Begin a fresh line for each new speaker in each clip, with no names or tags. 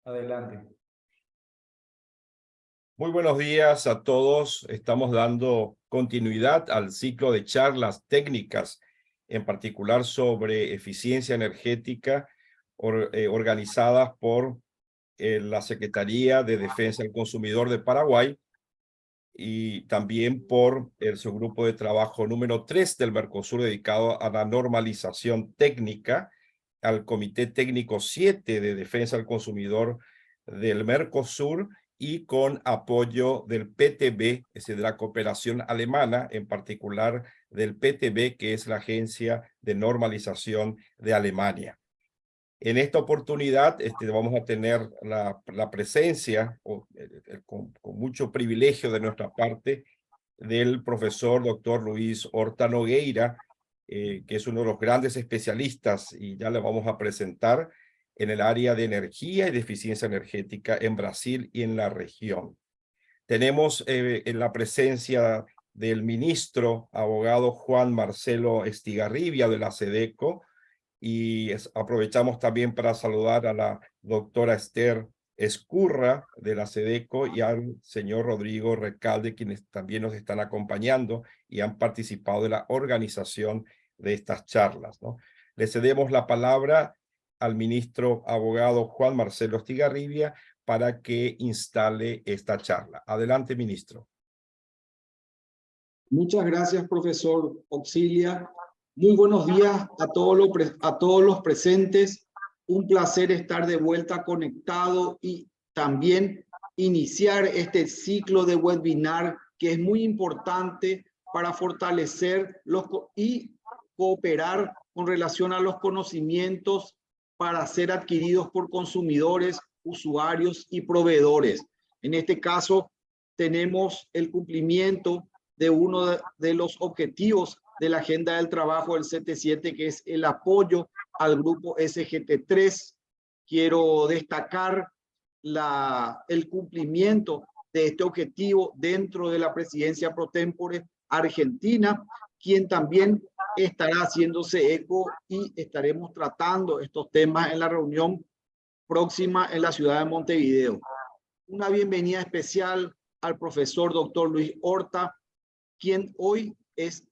Adelante.
Muy buenos días a todos. Estamos dando continuidad al ciclo de charlas técnicas, en particular sobre eficiencia energética, organizadas por la Secretaría de Defensa del Consumidor de Paraguay y también por el subgrupo de trabajo número 3 del Mercosur dedicado a la normalización técnica, al Comité Técnico 7 de Defensa del Consumidor del Mercosur y con apoyo del PTB, es decir, de la cooperación alemana, en particular del PTB, que es la Agencia de Normalización de Alemania. En esta oportunidad vamos a tener la presencia, con mucho privilegio de nuestra parte, del profesor doctor Luis Horta Nogueira, que es uno de los grandes especialistas, y ya le vamos a presentar, en el área de energía y de eficiencia energética en Brasil y en la región. Tenemos en la presencia del ministro abogado Juan Marcelo Estigarribia de la SEDECO, y aprovechamos también para saludar a la doctora Esther Escurra de la SEDECO y al señor Rodrigo Recalde, quienes también nos están acompañando y han participado de la organización de estas charlas, ¿no? Le cedemos la palabra al ministro abogado Juan Marcelo Estigarribia para que instale esta charla. Adelante, ministro.
Muchas gracias, profesor Auxilia. Muy buenos días a todos los presentes. Un placer estar de vuelta conectado y también iniciar este ciclo de webinar que es muy importante para fortalecer y cooperar con relación a los conocimientos para ser adquiridos por consumidores, usuarios y proveedores. En este caso, tenemos el cumplimiento de uno de los objetivos de la agenda del trabajo del CT7, que es el apoyo al grupo SGT3. Quiero destacar el cumplimiento de este objetivo dentro de la presidencia pro tempore argentina, quien también estará haciéndose eco y estaremos tratando estos temas en la reunión próxima en la ciudad de Montevideo. Una bienvenida especial al profesor doctor Luis Horta, quien hoy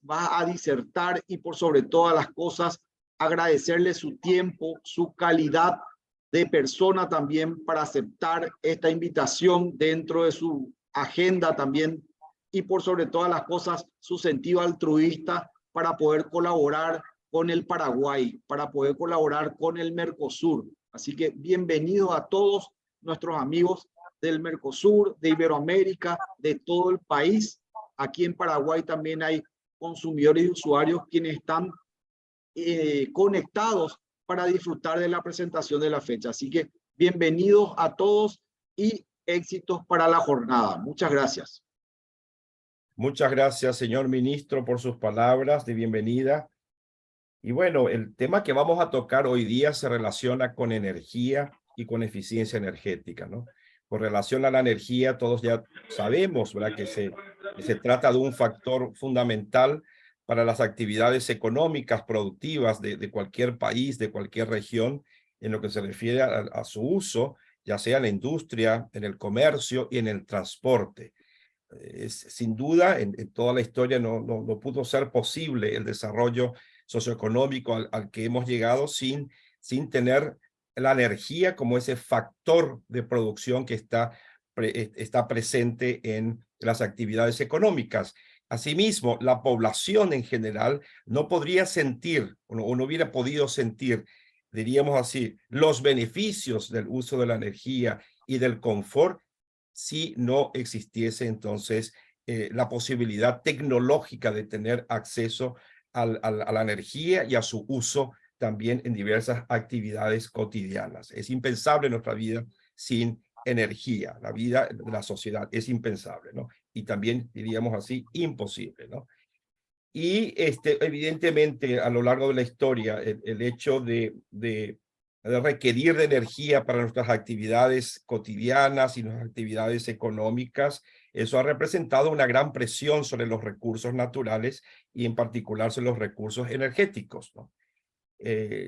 va a disertar, y por sobre todas las cosas agradecerle su tiempo, su calidad de persona también para aceptar esta invitación dentro de su agenda también, y por sobre todas las cosas su sentido altruista para poder colaborar con el Paraguay, para poder colaborar con el Mercosur. Así que bienvenidos a todos nuestros amigos del Mercosur, de Iberoamérica, de todo el país. Aquí en Paraguay también hay consumidores y usuarios quienes están conectados para disfrutar de la presentación de la fecha. Así que bienvenidos a todos y éxitos para la jornada. Muchas gracias.
Muchas gracias, señor ministro, por sus palabras de bienvenida. Y bueno, el tema que vamos a tocar hoy día se relaciona con energía y con eficiencia energética, ¿no? Con relación a la energía, todos ya sabemos, ¿verdad?, que se trata de un factor fundamental para las actividades económicas productivas de cualquier país, de cualquier región, en lo que se refiere a su uso, ya sea en la industria, en el comercio y en el transporte. Sin duda, en toda la historia no pudo ser posible el desarrollo socioeconómico al que hemos llegado sin tener la energía como ese factor de producción que está presente en las actividades económicas. Asimismo, la población en general no podría sentir o no hubiera podido sentir, diríamos así, los beneficios del uso de la energía y del confort si no existiese entonces la posibilidad tecnológica de tener acceso a la energía y a su uso también en diversas actividades cotidianas. Es impensable nuestra vida sin energía. La vida de la sociedad es impensable, ¿no? Y también, diríamos así, imposible, ¿no? Y evidentemente, a lo largo de la historia, el hecho de requerir de energía para nuestras actividades cotidianas y nuestras actividades económicas, eso ha representado una gran presión sobre los recursos naturales y en particular sobre los recursos energéticos, ¿no?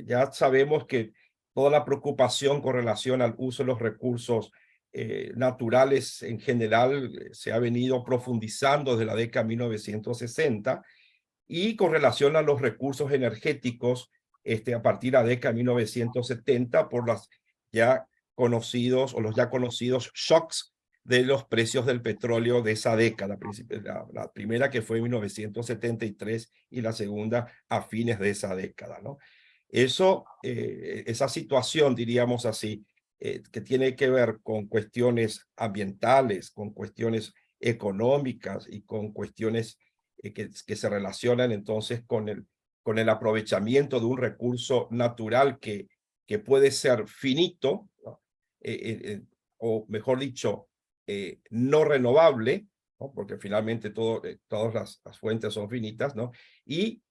Ya sabemos que toda la preocupación con relación al uso de los recursos naturales en general se ha venido profundizando desde la década de 1960 y con relación a los recursos energéticos a partir de la década de 1970 por los ya conocidos shocks de los precios del petróleo de esa década, la primera que fue en 1973 y la segunda a fines de esa década, ¿no? Esa situación, diríamos así, que tiene que ver con cuestiones ambientales, con cuestiones económicas y con cuestiones que se relacionan entonces con el aprovechamiento de un recurso natural que puede ser finito, ¿no? O mejor dicho, no renovable, ¿no? Porque finalmente todas las fuentes son finitas, ¿no? Y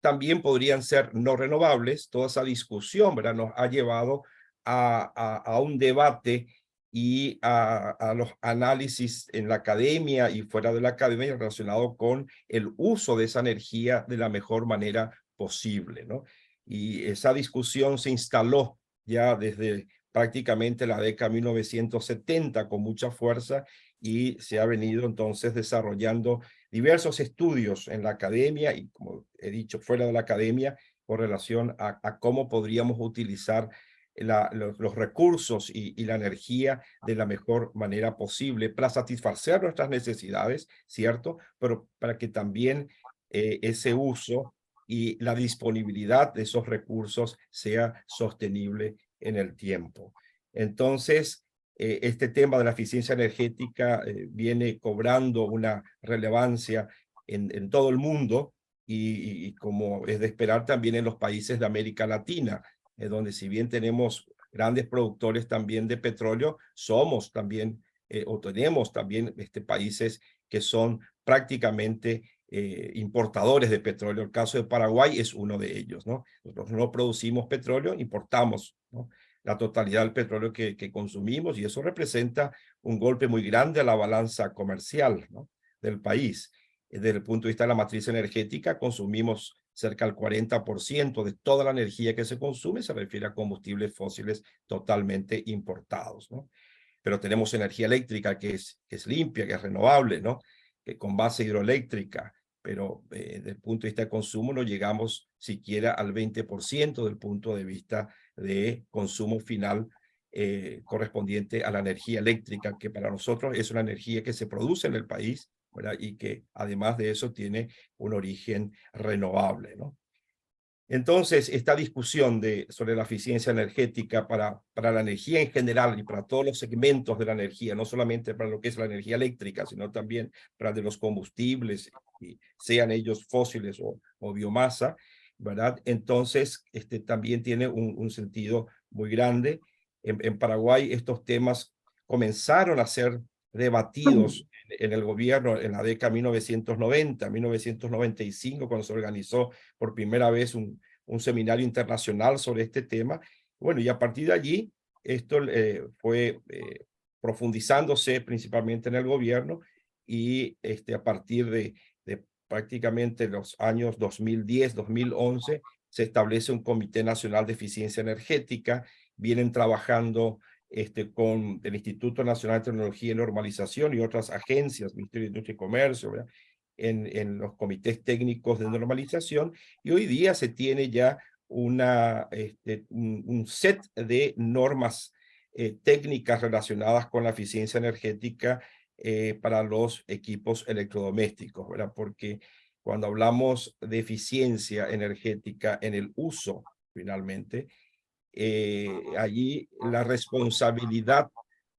también podrían ser no renovables. Toda esa discusión, ¿verdad?, nos ha llevado a un debate y a los análisis en la academia y fuera de la academia relacionado con el uso de esa energía de la mejor manera posible, ¿no? Y esa discusión se instaló ya desde prácticamente la década de 1970 con mucha fuerza y se ha venido entonces desarrollando diversos estudios en la academia y, como he dicho, fuera de la academia, con relación a cómo podríamos utilizar los recursos y la energía de la mejor manera posible para satisfacer nuestras necesidades, ¿cierto? Pero para que también ese uso y la disponibilidad de esos recursos sea sostenible en el tiempo. Entonces, este tema de la eficiencia energética viene cobrando una relevancia en todo el mundo y como es de esperar también en los países de América Latina, donde si bien tenemos grandes productores también de petróleo, somos también o tenemos también países que son prácticamente importadores de petróleo. El caso de Paraguay es uno de ellos, ¿no? Nosotros no producimos petróleo, importamos, ¿no?, la totalidad del petróleo que consumimos, y eso representa un golpe muy grande a la balanza comercial, ¿no?, del país. Desde el punto de vista de la matriz energética, consumimos cerca del 40% de toda la energía que se consume, se refiere a combustibles fósiles totalmente importados, ¿no? Pero tenemos energía eléctrica que es limpia, que es renovable, ¿no?, que con base hidroeléctrica, pero desde el punto de vista de consumo no llegamos siquiera al 20% del punto de vista de consumo final correspondiente a la energía eléctrica, que para nosotros es una energía que se produce en el país, ¿verdad?, y que además de eso tiene un origen renovable, ¿no? Entonces, esta discusión sobre la eficiencia energética para la energía en general y para todos los segmentos de la energía, no solamente para lo que es la energía eléctrica, sino también para de los combustibles, y sean ellos fósiles o biomasa, ¿verdad? Entonces, también tiene un sentido muy grande. En Paraguay estos temas comenzaron a ser debatidos en el gobierno en la década de 1990, 1995, cuando se organizó por primera vez un seminario internacional sobre este tema. Bueno, y a partir de allí, esto fue profundizándose principalmente en el gobierno y a partir de prácticamente los años 2010, 2011, se establece un Comité Nacional de Eficiencia Energética. Vienen trabajando con el Instituto Nacional de Tecnología y Normalización y otras agencias, Ministerio de Industria y Comercio, ¿verdad?, en los comités técnicos de normalización, y hoy día se tiene ya un set de normas técnicas relacionadas con la eficiencia energética para los equipos electrodomésticos, ¿verdad? Porque cuando hablamos de eficiencia energética en el uso, finalmente, allí la responsabilidad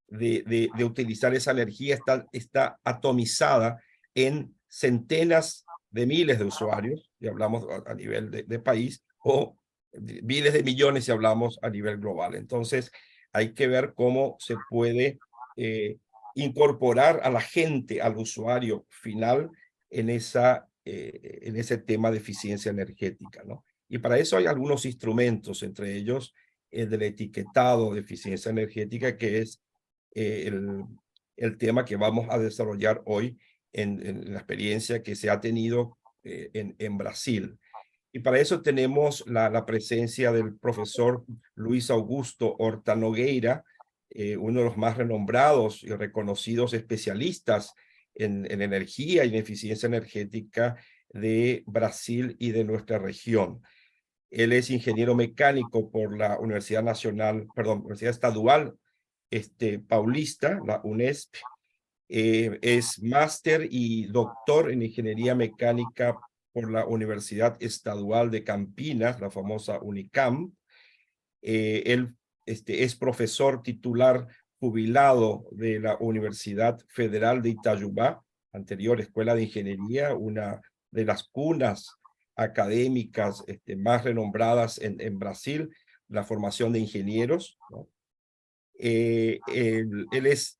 de utilizar esa energía está atomizada en centenas de miles de usuarios, y hablamos a nivel de país, o miles de millones si hablamos a nivel global. Entonces, hay que ver cómo se puede incorporar a la gente, al usuario final, en ese tema de eficiencia energética, ¿no? Y para eso hay algunos instrumentos, entre ellos el del etiquetado de eficiencia energética, que es el tema que vamos a desarrollar hoy en la experiencia que se ha tenido en Brasil. Y para eso tenemos la presencia del profesor Luis Augusto Horta Nogueira, uno de los más renombrados y reconocidos especialistas en energía y en eficiencia energética de Brasil y de nuestra región. Él es ingeniero mecánico por la Universidad Estadual Paulista, la UNESP. Es máster y doctor en ingeniería mecánica por la Universidad Estadual de Campinas, la famosa UNICAM. Él es profesor titular jubilado de la Universidad Federal de Itajubá, anterior Escuela de Ingeniería, una de las cunas académicas más renombradas en Brasil, la formación de ingenieros, ¿no? Él es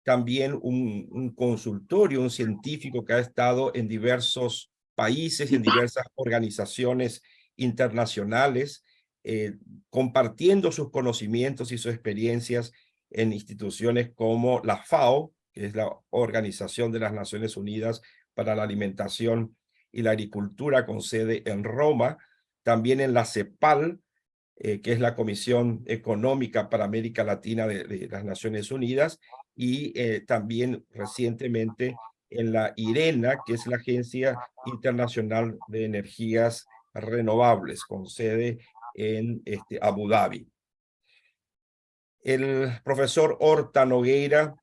también un consultor y un científico que ha estado en diversos países y en diversas organizaciones internacionales, compartiendo sus conocimientos y sus experiencias en instituciones como la FAO, que es la Organización de las Naciones Unidas para la Alimentación y la Agricultura, con sede en Roma, también en la CEPAL, que es la Comisión Económica para América Latina de las Naciones Unidas, y también recientemente en la IRENA, que es la Agencia Internacional de Energías Renovables, con sede en Abu Dhabi. El profesor Horta Nogueira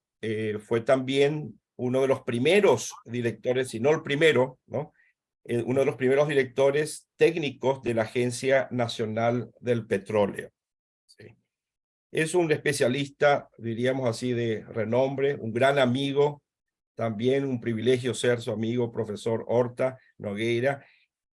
fue también uno de los primeros directores, si no el primero, ¿no? Uno de los primeros directores técnicos de la Agencia Nacional del Petróleo. ¿Sí? Es un especialista, diríamos así, de renombre, un gran amigo, también un privilegio ser su amigo, profesor Horta Nogueira,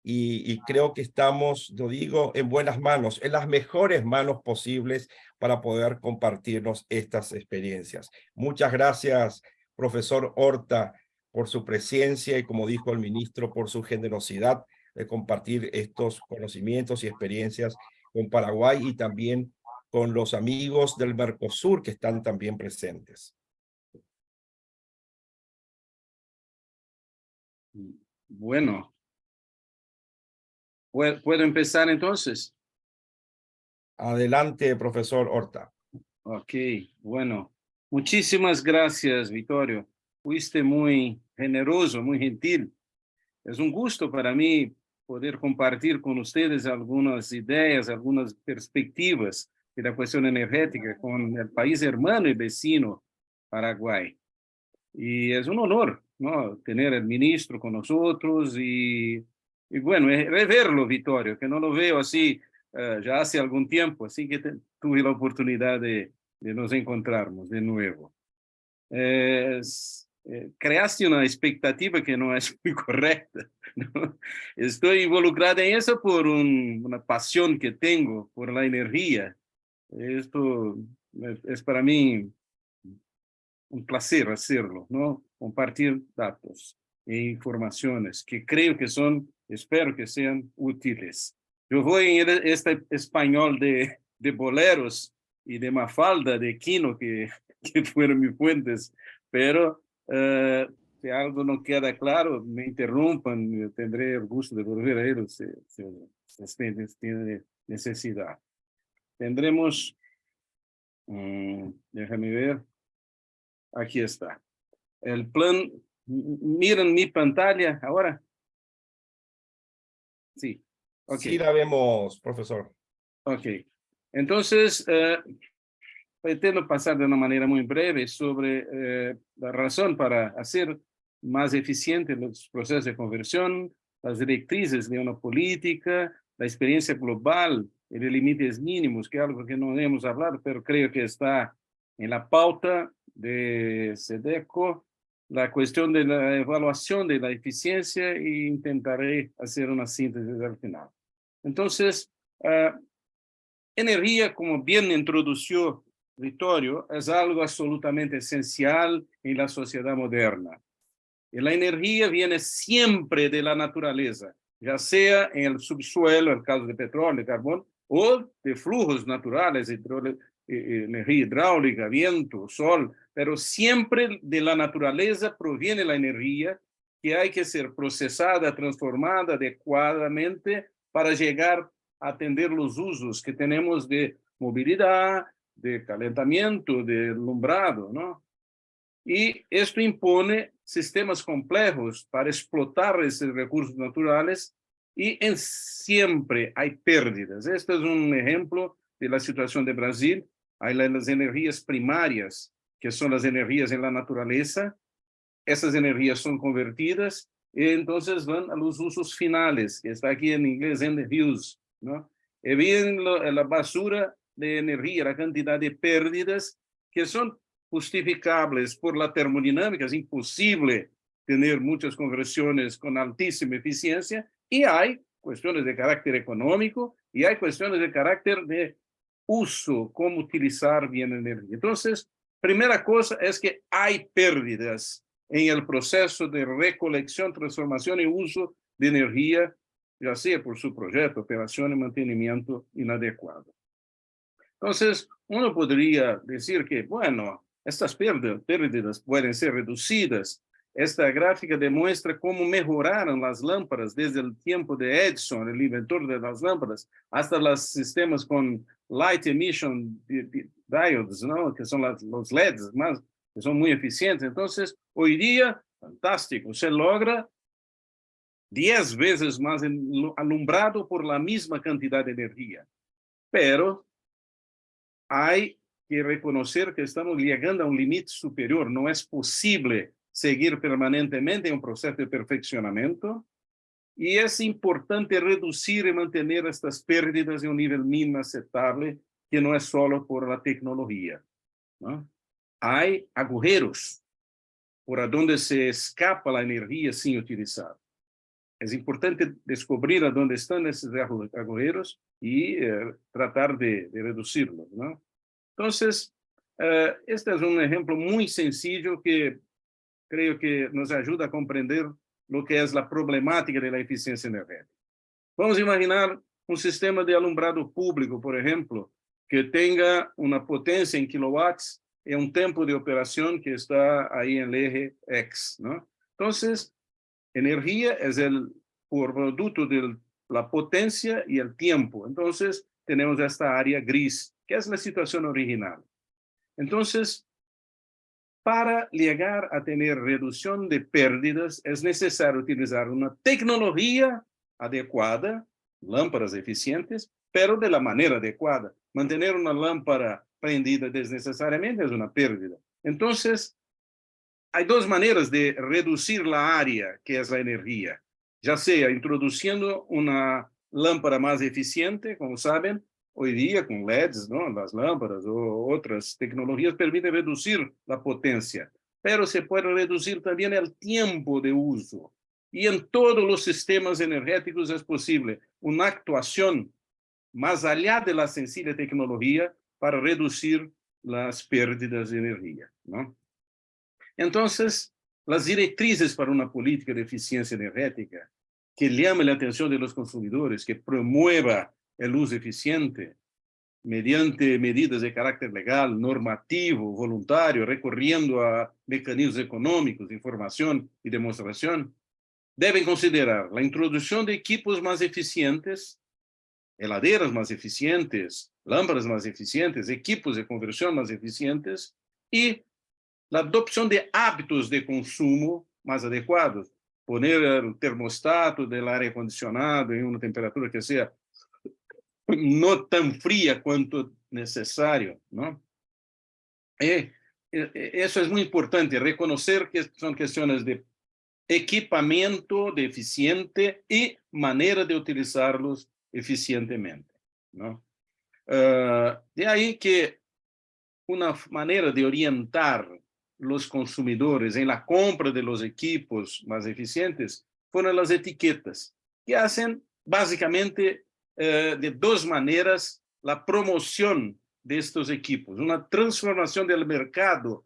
y creo que estamos, lo digo, en buenas manos, en las mejores manos posibles para poder compartirnos estas experiencias. Muchas gracias, profesor Horta, por su presencia y, como dijo el ministro, por su generosidad de compartir estos conocimientos y experiencias con Paraguay y también con los amigos del Mercosur que están también presentes.
Bueno, ¿puedo empezar entonces?
Adelante, profesor Horta.
Ok, bueno. Muchísimas gracias, Vittorio. Fuiste muy generoso, muy gentil. Es un gusto para mí poder compartir con ustedes algunas ideas, algunas perspectivas de la cuestión energética con el país hermano y vecino, Paraguay. Y es un honor, ¿no?, tener al ministro con nosotros y bueno, reverlo, Vittorio, que no lo veo así ya hace algún tiempo, así que tuve la oportunidad de nos encontrarnos de nuevo. Creaste una expectativa que no es muy correcta, ¿no? Estoy involucrada en eso por una pasión que tengo por la energía. Esto es para mí un placer hacerlo, ¿no? Compartir datos e informaciones que creo que espero que sean útiles. Yo voy en este español de boleros y de Mafalda, de Quino, que fueron mis fuentes, pero si algo no queda claro, me interrumpan, yo tendré el gusto de volver a ellos si tiene necesidad. Tendremos, déjame ver, aquí está. El plan, miren mi pantalla ahora. Sí. Okay.
Sí la vemos, profesor.
Ok. Entonces, pretendo pasar de una manera muy breve sobre la razón para hacer más eficientes los procesos de conversión, las directrices de una política, la experiencia global y de límites mínimos, que es algo que no hemos hablado, pero creo que está en la pauta de SEDECO, la cuestión de la evaluación de la eficiencia, e intentaré hacer una síntesis al final. Entonces, energía, como bien introdució Vittorio, es algo absolutamente esencial en la sociedad moderna. Y la energía viene siempre de la naturaleza, ya sea en el subsuelo, en el caso de petróleo, carbón, o de flujos naturales, energía hidráulica, viento, sol, pero siempre de la naturaleza proviene la energía que hay que ser procesada, transformada adecuadamente para llegar a atender los usos que tenemos de movilidad, de calentamiento, de alumbrado, ¿no? Y esto impone sistemas complejos para explotar esos recursos naturales y siempre hay pérdidas. Este es un ejemplo de la situación de Brasil. Hay las energías primarias, que son las energías en la naturaleza. Esas energías son convertidas y entonces van a los usos finales, que está aquí en inglés end use, ¿no? Y bien la basura de energía, la cantidad de pérdidas que son justificables por la termodinámica. Es imposible tener muchas conversiones con altísima eficiencia y hay cuestiones de carácter económico y hay cuestiones de carácter de uso, cómo utilizar bien la energía. Entonces, primera cosa es que hay pérdidas en el proceso de recolección, transformación y uso de energía, ya sea por su proyecto, operación y mantenimiento inadecuado. Entonces, uno podría decir que, bueno, estas pérdidas pueden ser reducidas. Esta gráfica demuestra cómo mejoraron las lámparas desde el tiempo de Edison, el inventor de las lámparas, hasta los sistemas con light emission diodes, ¿no? Que son los LEDs, que son muy eficientes. Entonces, hoy día, fantástico, se logra 10 veces más alumbrado por la misma cantidad de energía. Pero hay que reconocer que estamos llegando a un límite superior. No es posible seguir permanentemente en un proceso de perfeccionamiento y es importante reducir y mantener estas pérdidas en un nivel mínimo aceptable, que no es solo por la tecnología, ¿no? Hay agujeros por donde se escapa la energía sin utilizar. Es importante descubrir a dónde están esos agujeros y tratar de reducirlos, ¿no? Entonces, este es un ejemplo muy sencillo que creo que nos ayuda a comprender lo que es la problemática de la eficiencia energética. Vamos a imaginar un sistema de alumbrado público, por ejemplo, que tenga una potencia en kilowatts y un tiempo de operación que está ahí en el eje X, ¿no? Entonces, energía es el producto de la potencia y el tiempo. Entonces, tenemos esta área gris, que es la situación original. Entonces, para llegar a tener reducción de pérdidas, es necesario utilizar una tecnología adecuada, lámparas eficientes, pero de la manera adecuada. Mantener una lámpara prendida desnecesariamente es una pérdida. Entonces, hay dos maneras de reducir la área, que es la energía, ya sea introduciendo una lámpara más eficiente, como saben, hoy día con LEDs, ¿no? Las lámparas o otras tecnologías permiten reducir la potencia, pero se puede reducir también el tiempo de uso. Y en todos los sistemas energéticos es posible una actuación más allá de la sencilla tecnología para reducir las pérdidas de energía, ¿no? Entonces, las directrices para una política de eficiencia energética que llame la atención de los consumidores, que promueva el uso eficiente mediante medidas de carácter legal, normativo, voluntario, recurriendo a mecanismos económicos, información y demostración, deben considerar la introducción de equipos más eficientes, heladeras más eficientes, lámparas más eficientes, equipos de conversión más eficientes y la adopción de hábitos de consumo más adecuados. Poner el termostato del aire acondicionado en una temperatura que sea no tan fría cuanto necesario, ¿no? Eso es muy importante, reconocer que son cuestiones de equipamiento de eficiente y manera de utilizarlos eficientemente, ¿no? De ahí que una manera de orientar los consumidores en la compra de los equipos más eficientes fueron las etiquetas, que hacen básicamente de dos maneras la promoción de estos equipos, una transformación del mercado,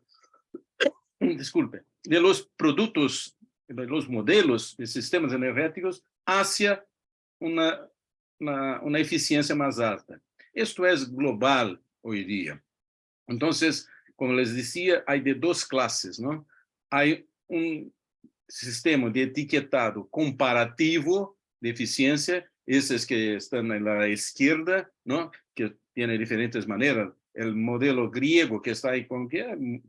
disculpe, de los productos, de los modelos de sistemas energéticos hacia una eficiencia más alta. Esto es global hoy día. Entonces, como les decía, hay de dos clases, ¿no? Hay un sistema de etiquetado comparativo de eficiencia esos que están en la izquierda, ¿no? Que tiene diferentes maneras. El modelo griego que está ahí, que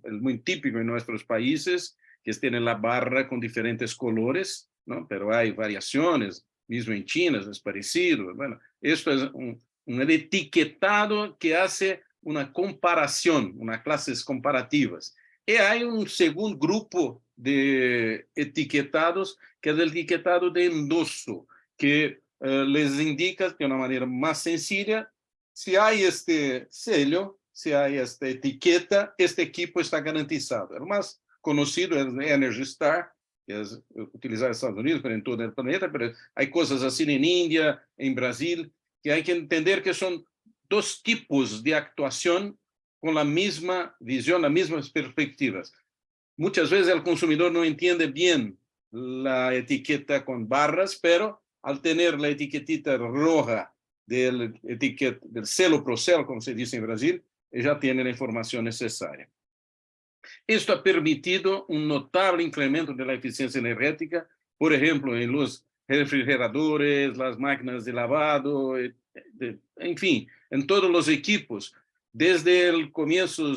es muy típico en nuestros países, que tiene la barra con diferentes colores, ¿no? Pero hay variaciones, mismo en China es parecido. Bueno, esto es un etiquetado que hace una comparación, unas clases comparativas. Y hay un segundo grupo de etiquetados, que es el etiquetado de endoso, que les indica de una manera más sencilla, si hay este sello, si hay esta etiqueta, este equipo está garantizado. El más conocido es Energy Star, que es utilizado en Estados Unidos, pero en todo el planeta, pero hay cosas así en India, en Brasil, que hay que entender que son dos tipos de actuación con la misma visión, las mismas perspectivas. Muchas veces el consumidor no entiende bien la etiqueta con barras, pero al tener la etiquetita roja del selo Procel, como se dice en Brasil, ya tiene la información necesaria. Esto ha permitido un notable incremento de la eficiencia energética, por ejemplo, en los refrigeradores, las máquinas de lavado, en fin, en todos los equipos. Desde el comienzo,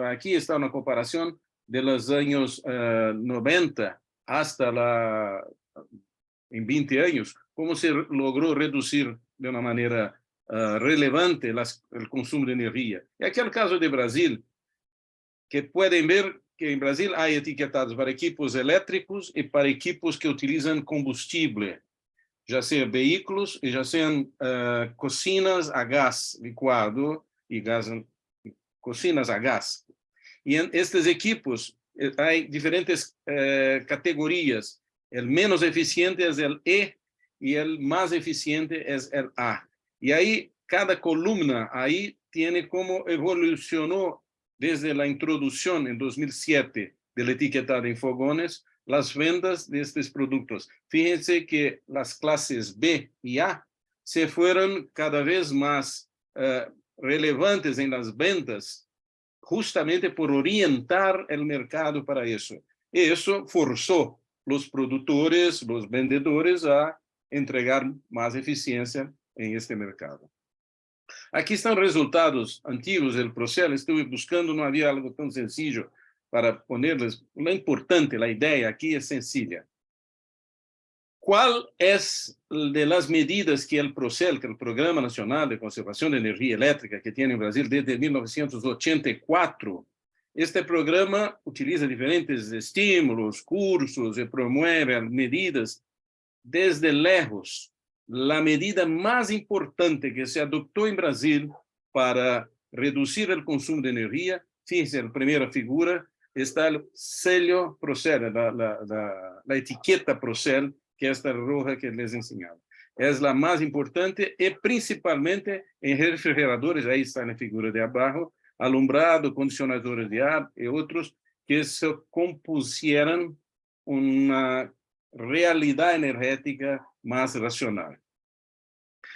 aquí está una comparación de los años 90 hasta en 20 años, cómo se logró reducir de una manera relevante el consumo de energía. Y aquí el caso de Brasil, que pueden ver que en Brasil hay etiquetados para equipos eléctricos y para equipos que utilizan combustible, ya sean vehículos y ya sean cocinas a gas licuado y cocinas a gas. Y en estos equipos hay diferentes categorías. El menos eficiente es el E y el más eficiente es el A. Y ahí cada columna ahí tiene cómo evolucionó desde la introducción en 2007 del etiquetado en fogones, las ventas de estos productos. Fíjense que las clases B y A se fueron cada vez más relevantes en las ventas, justamente por orientar el mercado para eso. Y eso forzó los productores, los vendedores a entregar más eficiencia en este mercado. Aquí están resultados antiguos del Procel. Estuve buscando, no había algo tan sencillo para ponerles. Lo importante, la idea aquí es sencilla. ¿Cuál es de las medidas que el Procel, que el Programa Nacional de Conservación de Energía Eléctrica, que tiene en Brasil desde 1984, este programa utiliza diferentes estímulos, cursos y promueve medidas desde lejos? La medida más importante que se adoptó en Brasil para reducir el consumo de energía, fíjense, en la primera figura está el sello Procel, la etiqueta Procel, que es esta roja que les enseñaba. Es la más importante y principalmente en refrigeradores, ahí está en la figura de abajo, alumbrado, condicionadores de ar y otros que se compusieran una realidad energética más racional.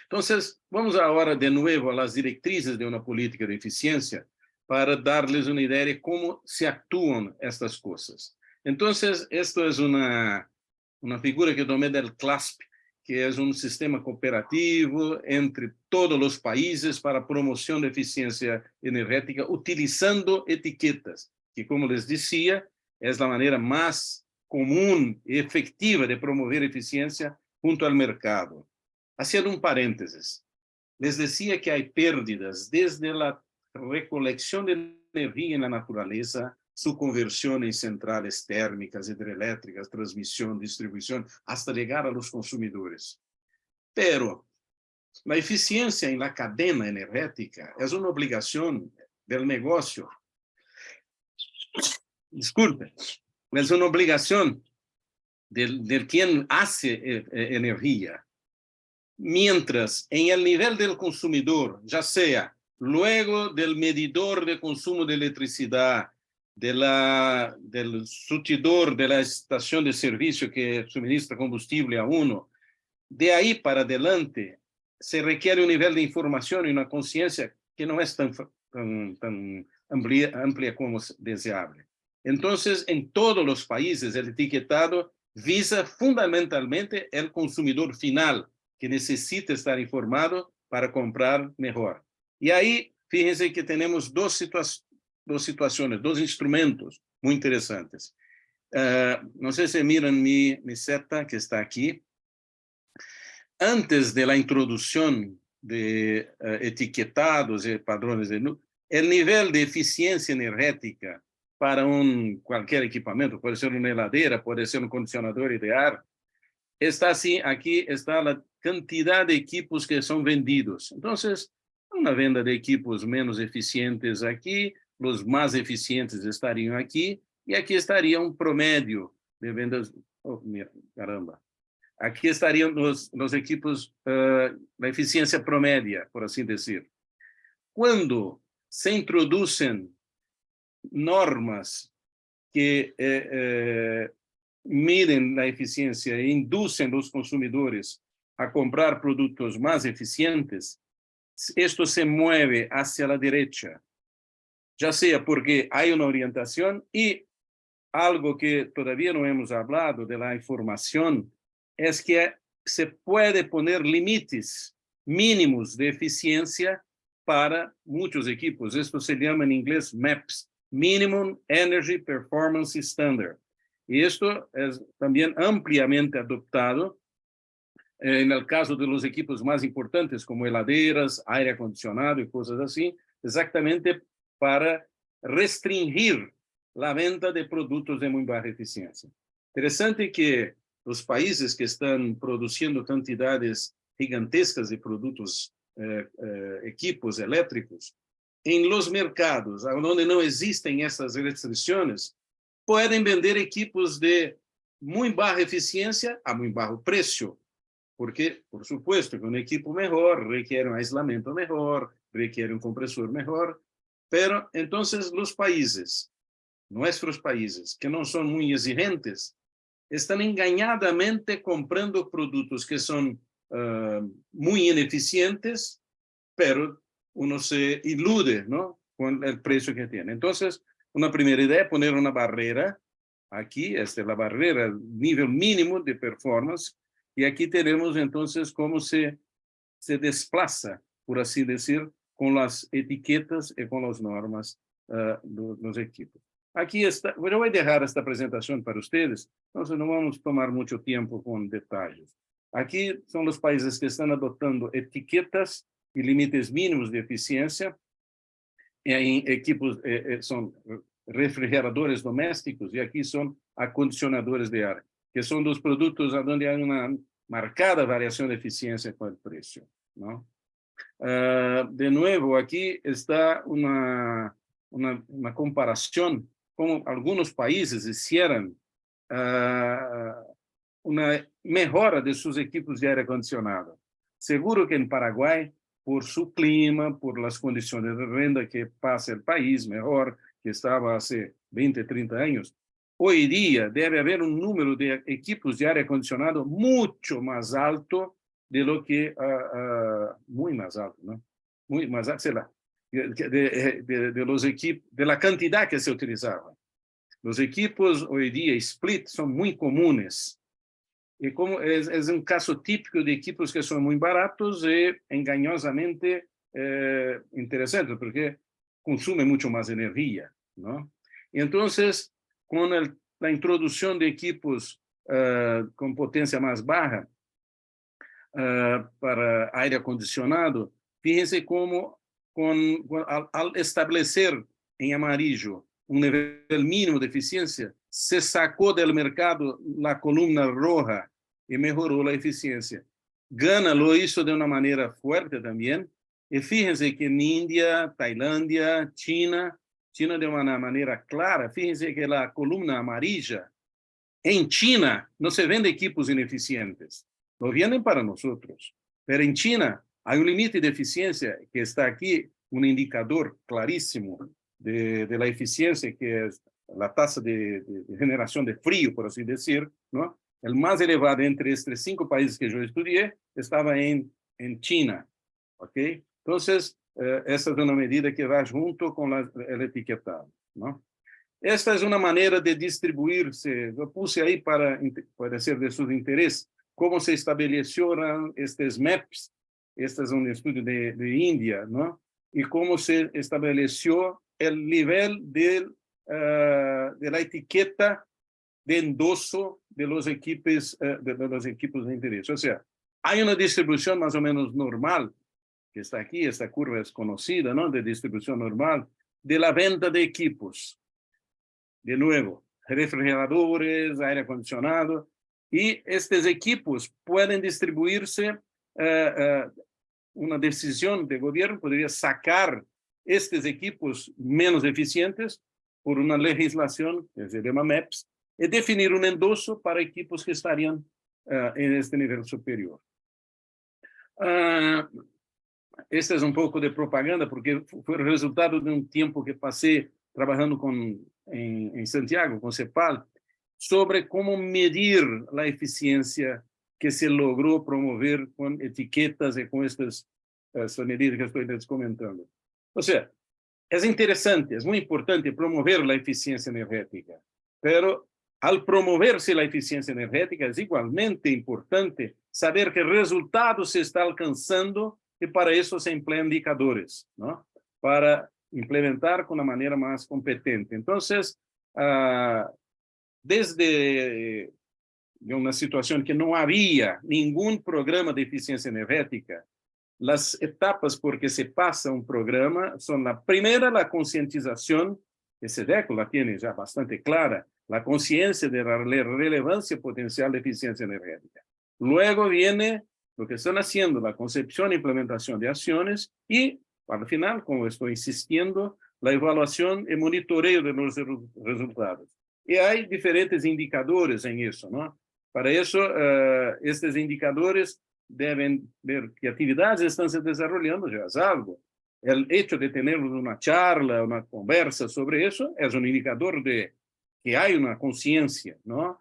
Entonces, vamos ahora de nuevo a las directrices de una política de eficiencia para darles una idea de cómo se actúan estas cosas. Entonces, esto es una figura que tomé del CLASP, que es un sistema cooperativo entre todos los países para promoción de eficiencia energética utilizando etiquetas, que como les decía, es la manera más común y efectiva de promover eficiencia junto al mercado. Haciendo un paréntesis, les decía que hay pérdidas desde la recolección de energía en la naturaleza, su conversión en centrales térmicas, hidroeléctricas, transmisión, distribución, hasta llegar a los consumidores. Pero la eficiencia en la cadena energética es una obligación del negocio. Disculpe, es una obligación del quien hace energía. Mientras en el nivel del consumidor, ya sea luego del medidor de consumo de electricidad, del surtidor de la estación de servicio que suministra combustible a uno, de ahí para adelante se requiere un nivel de información y una conciencia que no es tan amplia como es deseable. Entonces, en todos los países el etiquetado visa fundamentalmente el consumidor final, que necesita estar informado para comprar mejor. Y ahí, fíjense que tenemos dos situaciones, dos instrumentos muy interesantes. No sé si miran mi seta que está aquí. Antes de la introducción de etiquetados y padrones de luz, el nivel de eficiencia energética para cualquier equipamiento, puede ser una heladera, puede ser un condicionador de ar, está así, aquí está la cantidad de equipos que son vendidos. Entonces, una venda de equipos menos eficientes aquí, los más eficientes estarían aquí, y aquí estaría un promedio de vendas. Oh, mira, caramba. Aquí estarían los equipos, la eficiencia promedia, por así decir. Cuando se introducen normas que miden la eficiencia e inducen los consumidores a comprar productos más eficientes, esto se mueve hacia la derecha, ya sea porque hay una orientación y algo que todavía no hemos hablado de la información es que se puede poner límites mínimos de eficiencia para muchos equipos. Esto se llama en inglés MAPS, Minimum Energy Performance Standard. Y esto es también ampliamente adoptado en el caso de los equipos más importantes, como heladeras, aire acondicionado y cosas así, exactamente para restringir la venta de productos de muy baja eficiencia. Interesante que los países que están produciendo cantidades gigantescas de productos, equipos eléctricos, en los mercados donde no existen esas restricciones, pueden vender equipos de muy baja eficiencia a muy bajo precio. Porque, por supuesto, que un equipo mejor requiere un aislamiento mejor, requiere un compresor mejor, pero entonces los países, nuestros países, que no son muy exigentes, están engañadamente comprando productos que son muy ineficientes, pero uno se ilude, ¿no?, con el precio que tiene. Entonces, una primera idea es poner una barrera. Aquí, esta es la barrera, nivel mínimo de performance. Y aquí tenemos entonces cómo se desplaza, por así decir, con las etiquetas y con las normas los equipos. Aquí está, yo voy a dejar esta presentación para ustedes, entonces no vamos a tomar mucho tiempo con detalles. Aquí son los países que están adoptando etiquetas y límites mínimos de eficiencia en equipos, son refrigeradores domésticos, y aquí son acondicionadores de aire, que son dos productos donde hay una marcada variación de eficiencia con el precio, ¿no? De nuevo, aquí está una comparación, como algunos países hicieran una mejora de sus equipos de aire acondicionado. Seguro que en Paraguay, por su clima, por las condiciones de renta que pasa el país mejor que estaba hace 20, 30 años, hoy día debe haber un número de equipos de aire acondicionado mucho más alto de lo que, muy más alto, ¿no? Muy más alto, sei lá, de los equipos, de la cantidad que se utilizaba. Los equipos hoy día split son muy comunes. Y como es un caso típico de equipos que son muy baratos y engañosamente interesantes, porque consumen mucho más energía, ¿no? Y entonces, con la introducción de equipos con potencia más baja para aire acondicionado, fíjense cómo al establecer en amarillo un nivel mínimo de eficiencia, se sacó del mercado la columna roja y mejoró la eficiencia. Ghana lo hizo de una manera fuerte también. Y fíjense que en India, Tailandia, China de una manera clara, fíjense que la columna amarilla, en China no se vende equipos ineficientes, lo venden para nosotros. Pero en China hay un límite de eficiencia que está aquí, un indicador clarísimo de la eficiencia, que es la tasa de generación de frío, por así decir, ¿no? El más elevado entre estos 5 países que yo estudié estaba en China, ¿ok? Entonces, esa es una medida que va junto con el etiquetado, ¿no? Esta es una manera de distribuirse, lo puse ahí para ser de su interés, cómo se establecieron estos MEPs, este es un estudio de India, ¿no? Y cómo se estableció el nivel de la etiqueta de endoso de los equipos de interés. O sea, hay una distribución más o menos normal, que está aquí, esta curva es conocida, ¿no? De distribución normal, de la venta de equipos. De nuevo, refrigeradores, aire acondicionado, y estos equipos pueden distribuirse. Una decisión de gobierno podría sacar estos equipos menos eficientes por una legislación que se llama MEPS y definir un endoso para equipos que estarían en este nivel superior. Este es un poco de propaganda porque fue el resultado de un tiempo que pasé trabajando en Santiago, con CEPAL, sobre cómo medir la eficiencia que se logró promover con etiquetas y con estas medidas que estoy les comentando. O sea, es interesante, es muy importante promover la eficiencia energética, pero al promoverse la eficiencia energética es igualmente importante saber qué resultados se está alcanzando y para eso se emplean indicadores, ¿no? Para implementar con una manera más competente. Entonces, desde una situación que no había ningún programa de eficiencia energética, las etapas por que se pasa un programa son la primera, la concientización, que SEDECO la tiene ya bastante clara, la conciencia de la relevancia potencial de eficiencia energética. Luego viene lo que están haciendo, la concepción e implementación de acciones y, al final, como estoy insistiendo, la evaluación y monitoreo de los resultados. Y hay diferentes indicadores en eso, ¿no? Para eso, estos indicadores deben ver qué actividades están se desarrollando, ya es algo. El hecho de tener una charla, una conversa sobre eso, es un indicador de que hay una conciencia, ¿no?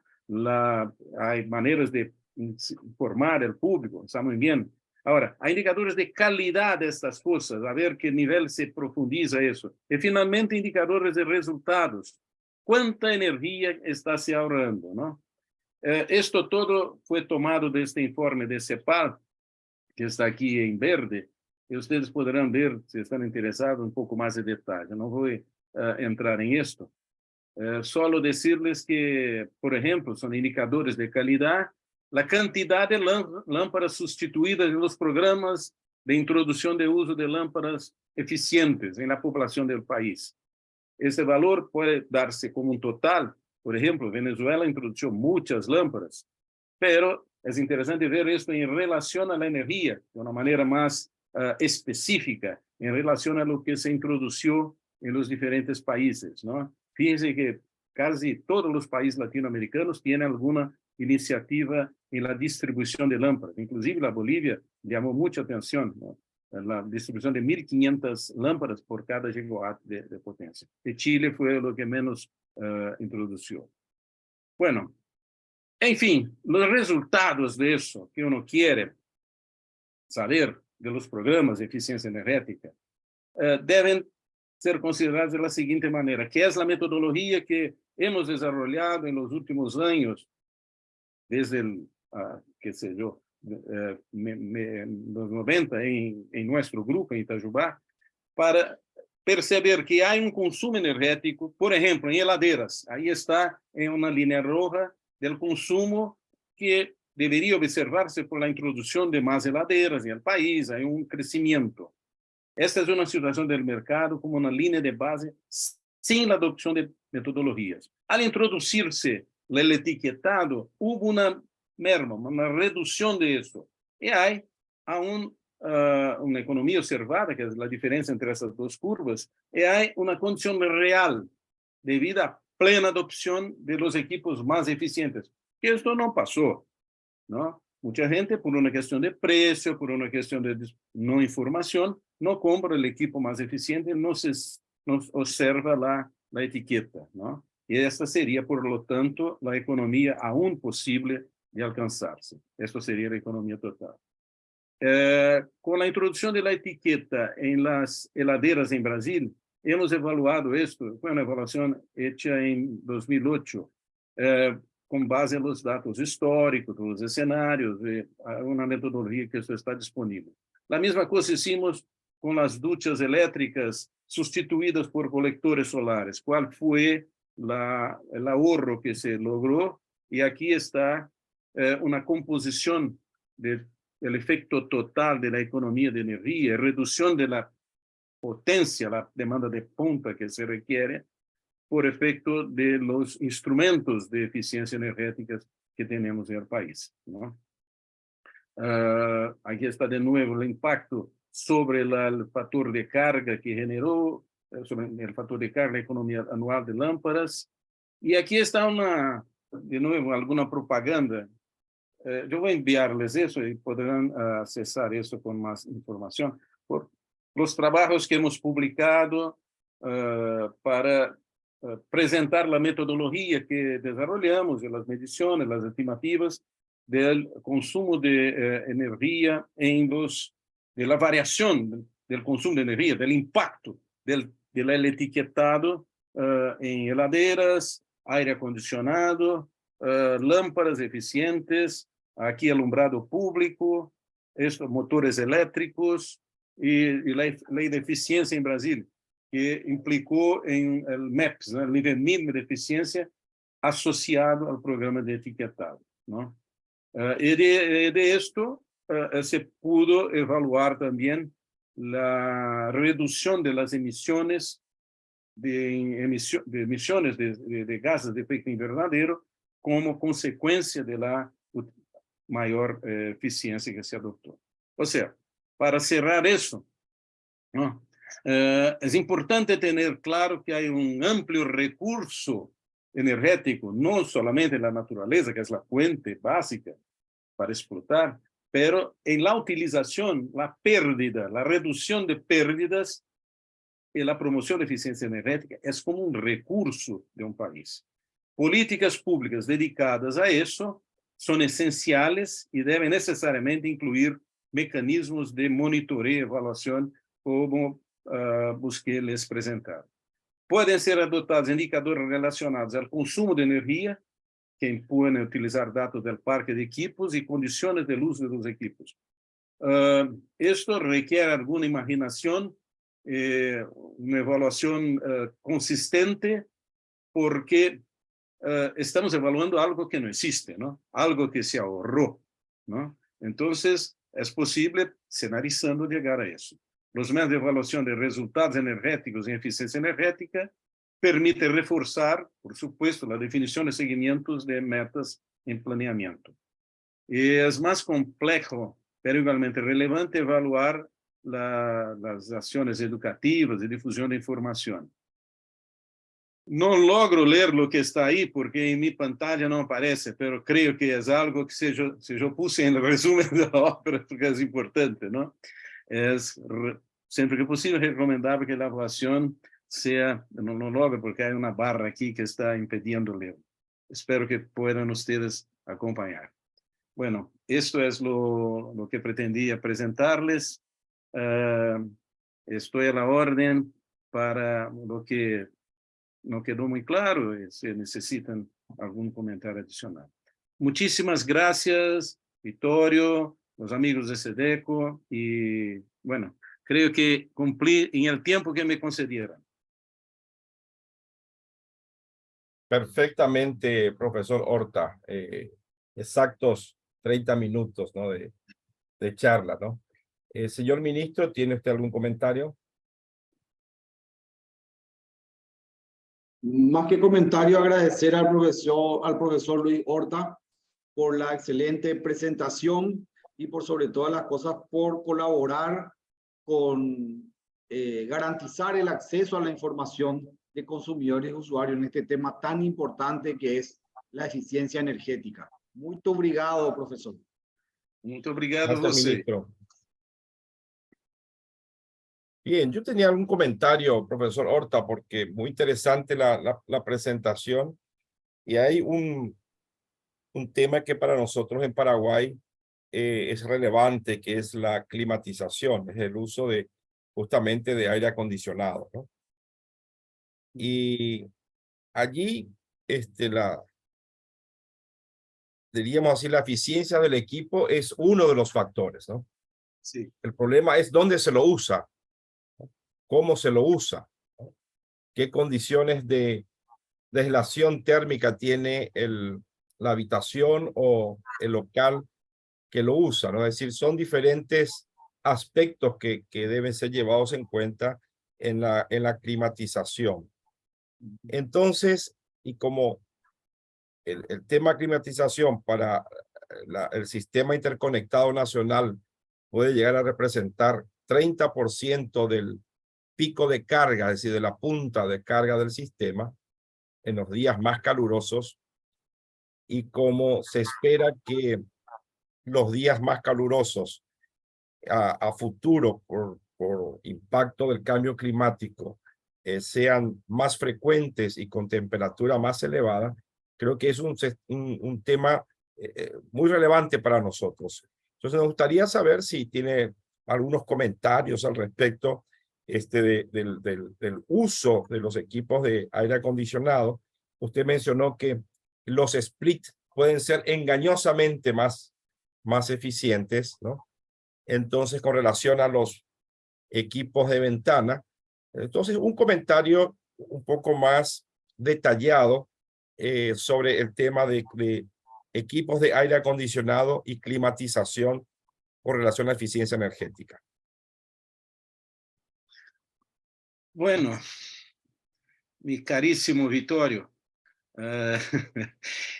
Hay maneras de informar al público, está muy bien. Ahora, hay indicadores de calidad de estas cosas, a ver qué nivel se profundiza eso. Y finalmente, indicadores de resultados. ¿Cuánta energía está se ahorrando, no? Esto todo fue tomado de este informe de CEPAL, que está aquí en verde, y ustedes podrán ver, si están interesados, un poco más de detalle. No voy a entrar en esto. Solo decirles que, por ejemplo, son indicadores de calidad, la cantidad de lámparas sustituidas en los programas de introducción de uso de lámparas eficientes en la población del país. Ese valor puede darse como un total. Por ejemplo, Venezuela introdujo muchas lámparas, pero es interesante ver esto en relación a la energía, de una manera más específica, en relación a lo que se introdujo en los diferentes países, ¿no? Fíjense que casi todos los países latinoamericanos tienen alguna iniciativa en la distribución de lámparas. Inclusive la Bolivia llamó mucha atención, ¿no? La distribución de 1.500 lámparas por cada gigawatt de potencia. Y Chile fue lo que menos introdujo. Bueno, en fin, los resultados de eso que uno quiere saber de los programas de eficiencia energética deben ser considerados de la siguiente manera, que es la metodología que hemos desarrollado en los últimos años, desde el, qué sé yo, los 90 en nuestro grupo en Itajubá, para perceber que hay un consumo energético, por ejemplo, en heladeras. Ahí está en una línea roja del consumo que debería observarse por la introducción de más heladeras en el país. Hay un crecimiento. Esta es una situación del mercado como una línea de base sin la adopción de metodologías. Al introducirse el etiquetado, hubo una merma, una reducción de eso. Y hay aún una economía observada, que es la diferencia entre esas dos curvas, y hay una condición real debido a plena adopción de los equipos más eficientes. Que esto no pasó, ¿no? Mucha gente, por una cuestión de precio, por una cuestión de no información, no compra el equipo más eficiente, no observa la etiqueta, ¿no? Y esta sería, por lo tanto, la economía aún posible de alcanzarse. Esto sería la economía total. Con la introducción de la etiqueta en las heladeras en Brasil, hemos evaluado esto, fue una evaluación hecha en 2008. con base en los datos históricos, los escenarios, una metodología que eso está disponible. La misma cosa hicimos con las duchas eléctricas sustituidas por colectores solares. ¿Cuál fue el ahorro que se logró? Y aquí está una composición del efecto total de la economía de energía, reducción de la potencia, la demanda de punta que se requiere por efecto de los instrumentos de eficiencia energética que tenemos en el país, ¿no? Aquí está de nuevo el impacto sobre el factor de carga que generó, sobre el factor de carga, la economía anual de lámparas. Y aquí está de nuevo, alguna propaganda. Yo voy a enviarles eso y podrán accesar eso con más información. Por los trabajos que hemos publicado para presentar la metodología que desarrollamos y las mediciones, las estimativas del consumo de energía de la variación del consumo de energía, del impacto del etiquetado en heladeras, aire acondicionado, lámparas eficientes, aquí alumbrado público, estos motores eléctricos y la ley de eficiencia en Brasil, que implicó en el MEPS, ¿no? El nivel mínimo de eficiencia asociado al programa de etiquetado, ¿no? Y de esto se pudo evaluar también la reducción de las emisiones de gases de efecto invernadero como consecuencia de la mayor eficiencia que se adoptó. O sea, para cerrar eso, ¿no? Es importante tener claro que hay un amplio recurso energético, no solamente la naturaleza, que es la fuente básica para explotar, pero en la utilización, la pérdida, la reducción de pérdidas y la promoción de eficiencia energética es como un recurso de un país. Políticas públicas dedicadas a eso son esenciales y deben necesariamente incluir mecanismos de monitoreo y evaluación como busqué les presentar. Pueden ser adoptados indicadores relacionados al consumo de energía, que imponen a utilizar datos del parque de equipos y condiciones del uso de los equipos. Esto requiere alguna imaginación, una evaluación consistente, porque estamos evaluando algo que no existe, ¿no? Algo que se ahorró, ¿no? Entonces, es posible, escenarizando, llegar a eso. Los métodos de evaluación de resultados energéticos y eficiencia energética permite reforzar, por supuesto, la definición de seguimientos de metas en planeamiento. Y es más complejo, pero igualmente relevante, evaluar las acciones educativas y difusión de información. No logro leer lo que está ahí porque en mi pantalla no aparece, pero creo que es algo que si yo puse en el resumen de la obra, porque es importante, ¿no? Es siempre que posible recomendable que la evaluación sea, no lo logro porque hay una barra aquí que está impidiendo leer. Espero que puedan ustedes acompañar. Bueno, esto es lo que pretendía presentarles. Estoy a la orden para lo que no quedó muy claro, si necesitan algún comentario adicional. Muchísimas gracias, Vittorio, los amigos de SEDECO, y bueno, creo que cumplí en el tiempo que me concedieron.
Perfectamente, profesor Horta. Exactos 30 minutos, ¿no? de charla, ¿no? Señor ministro, ¿tiene usted algún comentario?
Más que comentario, agradecer al profesor Luis Horta por la excelente presentación y por sobre todas las cosas por colaborar con garantizar el acceso a la información de consumidores y usuarios en este tema tan importante que es la eficiencia energética. Muy obrigado, profesor.
Muito obrigado a
Gracias,
você.
ministro. Bien, yo tenía algún comentario, profesor Horta, porque muy interesante la presentación, y hay un tema que para nosotros en Paraguay es relevante, que es la climatización, es el uso justamente de aire acondicionado, ¿no? Y allí diríamos así, la eficiencia del equipo es uno de los factores, ¿no?
Sí.
El problema es dónde se lo usa, cómo se lo usa, ¿no? Qué condiciones de aislación térmica tiene la habitación o el local que lo usa, ¿no? Es decir, son diferentes aspectos que deben ser llevados en cuenta en la climatización. Entonces, y como el tema climatización para el sistema interconectado nacional puede llegar a representar 30% del pico de carga, es decir, de la punta de carga del sistema en los días más calurosos, y como se espera que los días más calurosos a futuro por impacto del cambio climático sean más frecuentes y con temperatura más elevada, creo que es un tema muy relevante para nosotros. Entonces, nos gustaría saber si tiene algunos comentarios al respecto del uso de los equipos de aire acondicionado. Usted mencionó que los split pueden ser engañosamente más eficientes, ¿no? Entonces, con relación a los equipos de ventana, entonces un comentario un poco más detallado sobre el tema de equipos de aire acondicionado y climatización con relación a eficiencia energética.
Bueno, mi carísimo Vittorio,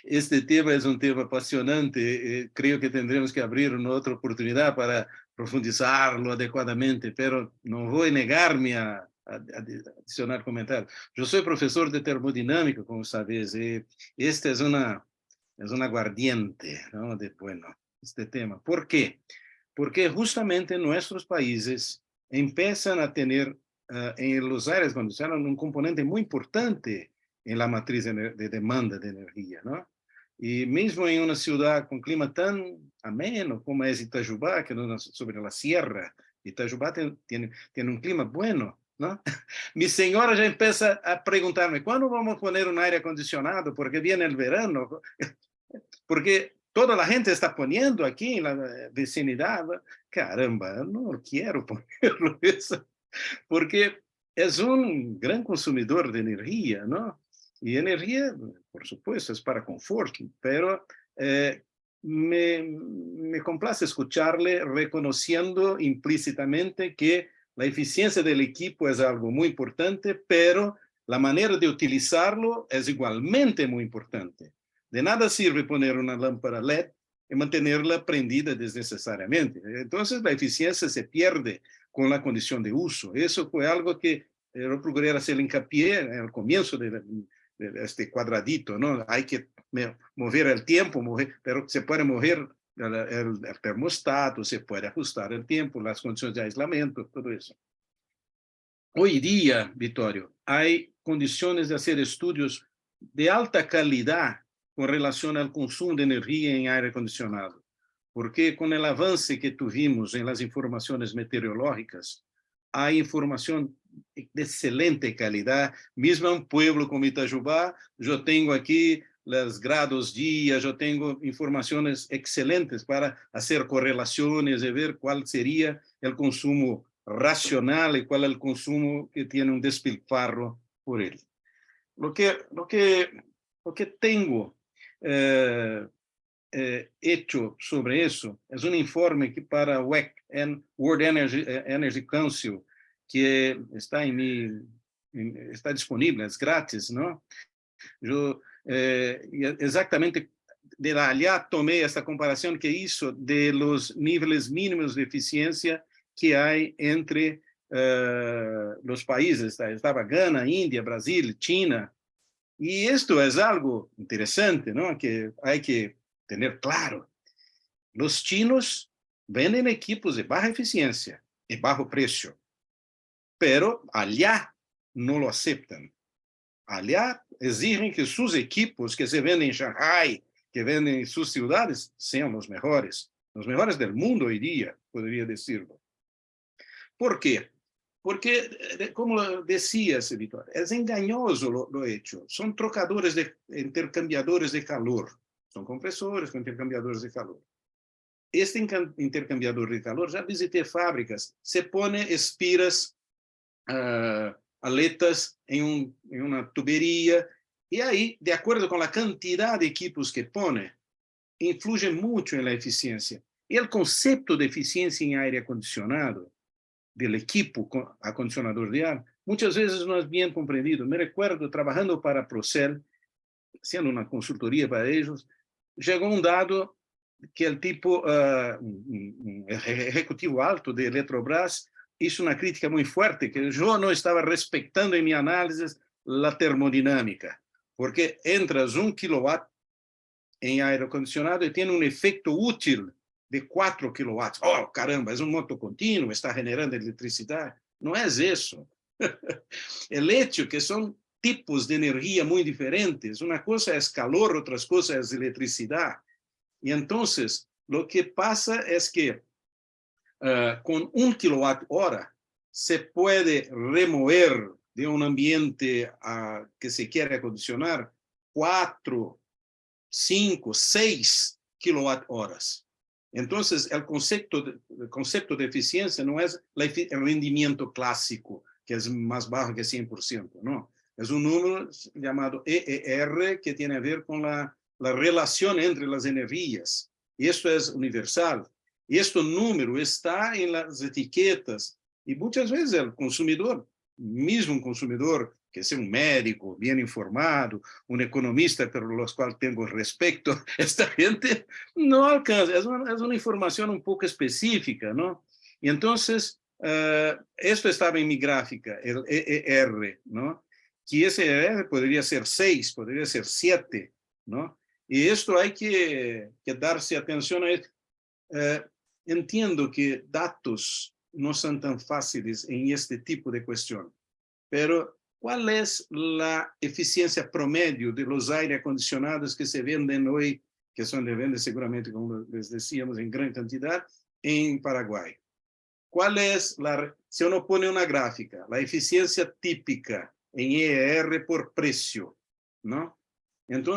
este tema es un tema apasionante. Creo que tendremos que abrir una otra oportunidad para profundizarlo adecuadamente, pero no voy a negarme a adicionar comentarios. Yo soy profesor de termodinámica, como sabes, y esta es una aguardiente, ¿no? Bueno, este tema. ¿Por qué? Porque justamente nuestros países empiezan a tener en los aires acondicionados un componente muy importante en la matriz de demanda de energía, ¿no? Y mismo en una ciudad con clima tan ameno como es Itajubá, que es sobre la sierra, Itajubá tiene un clima bueno, ¿no? Mi señora ya empieza a preguntarme, ¿cuándo vamos a poner un aire acondicionado? Porque viene el verano. Porque toda la gente está poniendo aquí en la vecinidad. Caramba, no quiero ponerlo eso, porque es un gran consumidor de energía, ¿no? Y energía, por supuesto, es para confort, pero me complace escucharle reconociendo implícitamente que la eficiencia del equipo es algo muy importante, pero la manera de utilizarlo es igualmente muy importante. De nada sirve poner una lámpara LED y mantenerla prendida desnecesariamente. Entonces la eficiencia se pierde con la condición de uso. Eso fue algo que yo procuré hacer hincapié en el comienzo de este cuadradito, ¿no? Hay que mover el tiempo, pero se puede mover el termostato, se puede ajustar el tiempo, las condiciones de aislamiento, todo eso. Hoy día, Vittorio, hay condiciones de hacer estudios de alta calidad con relación al consumo de energía en aire acondicionado, porque con el avance que tuvimos en las informaciones meteorológicas, hay información de excelente calidad. Mismo en un pueblo como Itajubá, yo tengo aquí los grados día, yo tengo informaciones excelentes para hacer correlaciones y ver cuál sería el consumo racional y cuál es el consumo que tiene un despilfarro por él. Lo que tengo hecho sobre eso es un informe que para WEC, World Energy Council, que está está disponible, es gratis, ¿no? Yo exactamente de allá tomé esta comparación que hizo de los niveles mínimos de eficiencia que hay entre los países. Estaba Ghana, India, Brasil, China. Y esto es algo interesante, ¿no? Que hay que tener claro. Los chinos venden equipos de baja eficiencia y bajo precio, pero allá no lo aceptan. Allá exigen que sus equipos que se venden en Shanghai, que venden en sus ciudades, sean los mejores del mundo hoy día, podría decirlo. ¿Por qué? Porque, como decías, Vitor, es engañoso lo hecho. Son trocadores, intercambiadores de calor. Son compresores con intercambiadores de calor. Este intercambiador de calor, já visitei fábricas, se pone espiras, aletas em uma tuberia, e aí, de acordo com a quantidade de equipos que pone, influye muito na eficiência. E o conceito de eficiência em aire acondicionado, del equipo acondicionador de ar, muitas vezes não é bem compreendido. Me recuerdo, trabalhando para Procel, sendo uma consultoria para eles, chegou um dado que o tipo, um executivo alto de Eletrobras, hizo uma crítica muito forte, que eu não estava respeitando em minha análise a termodinâmica, porque entras 1 kilowatt em ar-condicionado e tem um efeito útil de 4 kilowatts. Oh, caramba, é um motor contínuo, está generando eletricidade. Não é isso. El hecho que são tipos de energia muito diferentes. Uma coisa é calor, outra coisa é eletricidade. E então, o que passa é que com 1 kWh se pode remover de um ambiente que se quer acondicionar 4, 5, 6 kWh. Então, o conceito de eficiência não é o rendimento clássico, que é mais baixo que 100%, não. É um número chamado EER, que tem a ver com a relação entre as energias. Isso é universal. Este número está em las etiquetas e muitas vezes o consumidor, mesmo um consumidor que seja um médico bem informado, um economista pelos quais tenho respeito, esta gente não alcança. É uma informação um pouco específica, não? E então, isto estava em minha gráfica, o EER, não? Que esse EER poderia ser 6, poderia ser 7, não? E isto há que dar-se atenção a isso. Entendo que dados não são tão fáceis em este tipo de questão, mas qual é a eficiência promédio de los aire acondicionados que se vendem hoje, que são de venda seguramente, como les decíamos, em grande quantidade, em Paraguai? Qual é, se eu não ponho uma gráfica, a eficiência típica em EER por preço, não? Então,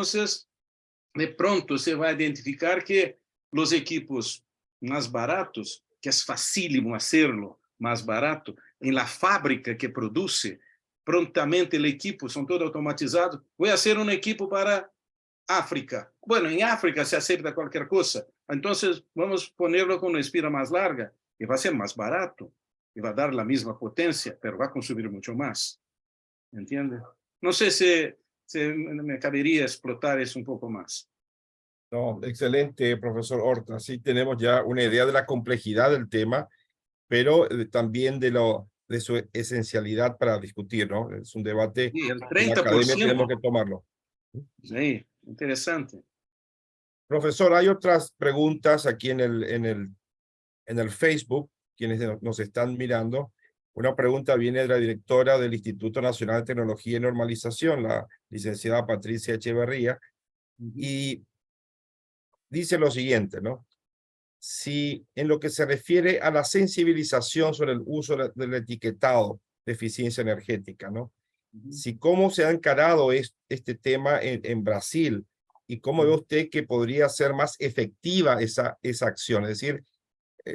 de pronto, você vai identificar que os equipos mais baratos, que é facílimo hacerlo mais barato, em la fábrica que produce, prontamente o equipo são todo automatizados. Vou fazer um equipo para África. Bueno, em África se aceita qualquer coisa. Então, vamos ponerlo com uma espira mais larga e vai ser mais barato e vai dar a mesma potência, mas vai consumir muito mais. Entende? Não sei se me cabería explotar eso un poco más.
No, excelente, profesor Horta. Sí, tenemos ya una idea de la complejidad del tema, pero también de su esencialidad para discutir, ¿no? Es un debate
Sí, el
que en la academia
30%.
tenemos que tomarlo.
Sí, interesante.
Profesor, hay otras preguntas aquí en el Facebook, quienes nos están mirando. Una pregunta viene de la directora del Instituto Nacional de Tecnología y Normalización, la licenciada Patricia Echeverría, y dice lo siguiente, ¿no? Si en lo que se refiere a la sensibilización sobre el uso del etiquetado de eficiencia energética, ¿no? Si cómo se ha encarado este tema en Brasil y cómo ve usted que podría ser más efectiva esa acción. Es decir,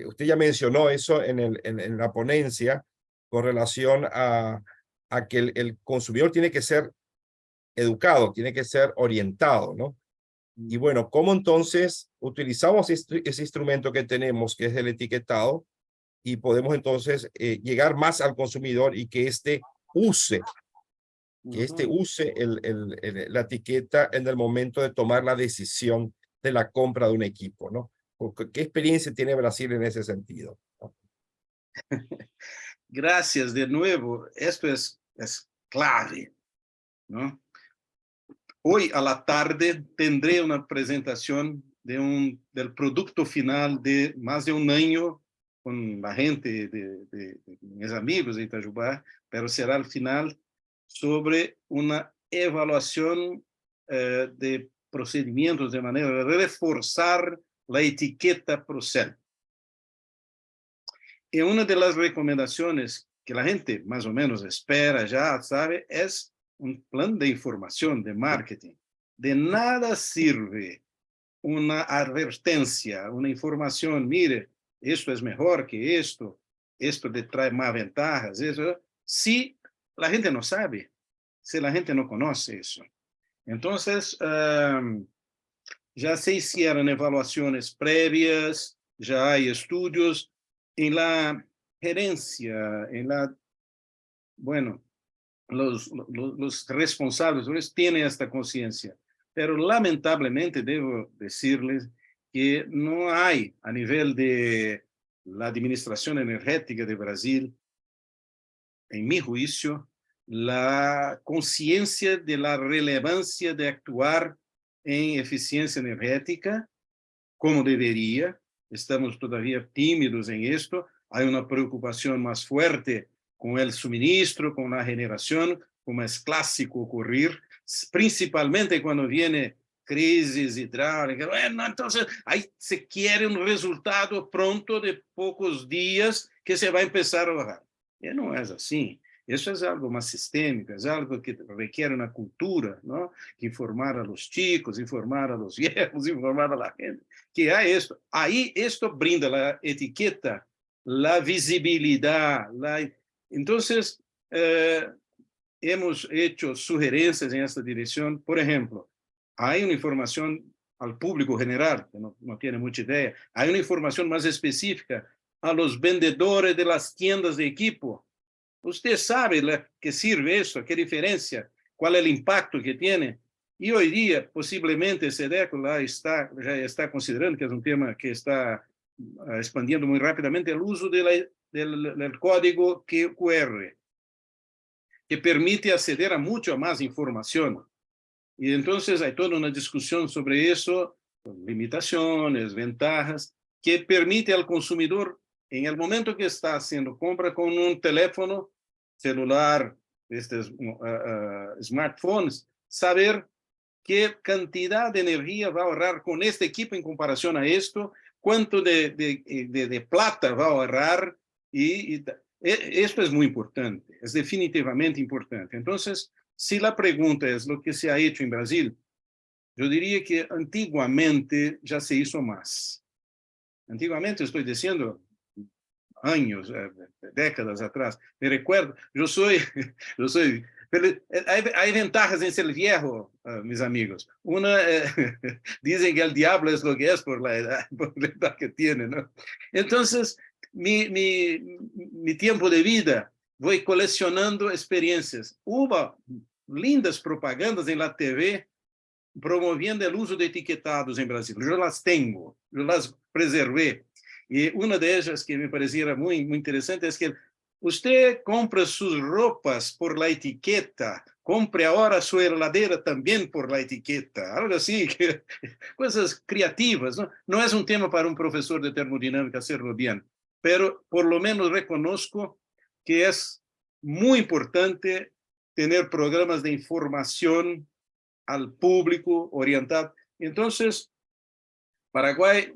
usted ya mencionó eso en la ponencia con relación a que el consumidor tiene que ser educado, tiene que ser orientado, ¿no? Y bueno, ¿cómo entonces utilizamos ese instrumento que tenemos, que es el etiquetado, y podemos entonces llegar más al consumidor y que éste use la etiqueta en el momento de tomar la decisión de la compra de un equipo, ¿no? ¿Qué experiencia tiene Brasil en ese sentido?
Gracias de nuevo. Esto es clave, ¿no? Hoy a la tarde tendré una presentación del producto final de más de un año con la gente de mis amigos de Itajubá, pero será al final sobre una evaluación de procedimientos de manera de reforzar la etiqueta Procel. Y una de las recomendaciones que la gente más o menos espera ya, sabe, es un plan de información, de marketing. De nada sirve una advertencia, una información, mire, esto es mejor que esto le trae más ventajas, eso, si la gente no sabe, si la gente no conoce eso. Entonces, ya se hicieron evaluaciones previas, ya hay estudios en la gerencia, bueno, los responsables tienen esta conciencia, pero lamentablemente debo decirles que no hay a nivel de la administración energética de Brasil, en mi juicio, la conciencia de la relevancia de actuar en eficiencia energética como debería. Estamos todavía tímidos en esto. Hay una preocupación más fuerte con el suministro, con la generación, como es clásico ocurrir, principalmente cuando viene crisis hidráulica. Bueno, entonces ahí se quiere un resultado pronto de pocos días que se va a empezar a bajar. Y no es así. Eso es algo más sistémico, es algo que requiere una cultura, ¿no? Que informar a los chicos, informar a los viejos, informar a la gente, que hay esto. Ahí esto brinda la etiqueta, la visibilidad. Entonces, hemos hecho sugerencias en esta dirección. Por ejemplo, hay una información al público general, que no tiene mucha idea. Hay una información más específica a los vendedores de las tiendas de equipo. Usted sabe qué sirve eso, qué diferencia, cuál es el impacto que tiene. Y hoy día, posiblemente, SEDECO ya está considerando que es un tema que está expandiendo muy rápidamente el uso del código QR, que permite acceder a mucho más información. Y entonces hay toda una discusión sobre eso, limitaciones, ventajas, que permite al consumidor, en el momento que está haciendo compra con un teléfono celular, estos smartphones, saber qué cantidad de energía va a ahorrar con este equipo en comparación a esto, cuánto de plata va a ahorrar, esto es muy importante, es definitivamente importante. Entonces, si la pregunta es lo que se ha hecho en Brasil, yo diría que antiguamente ya se hizo más. Antiguamente, estoy diciendo, años, décadas atrás. Me recuerdo, hay ventajas en ser viejo, mis amigos. Una, dicen que el diablo es lo que es por la edad que tiene, ¿no? Entonces, mi tiempo de vida, voy coleccionando experiencias. Hubo lindas propagandas en la TV promoviendo el uso de etiquetados en Brasil. Yo las tengo, yo las preservé. Y una de ellas que me pareciera muy interesante es que usted compra sus ropas por la etiqueta, compre ahora su heladera también por la etiqueta, algo así, cosas creativas, ¿no? No es un tema para un profesor de termodinámica hacerlo bien, pero por lo menos reconozco que es muy importante tener programas de información al público orientado. Entonces, Paraguay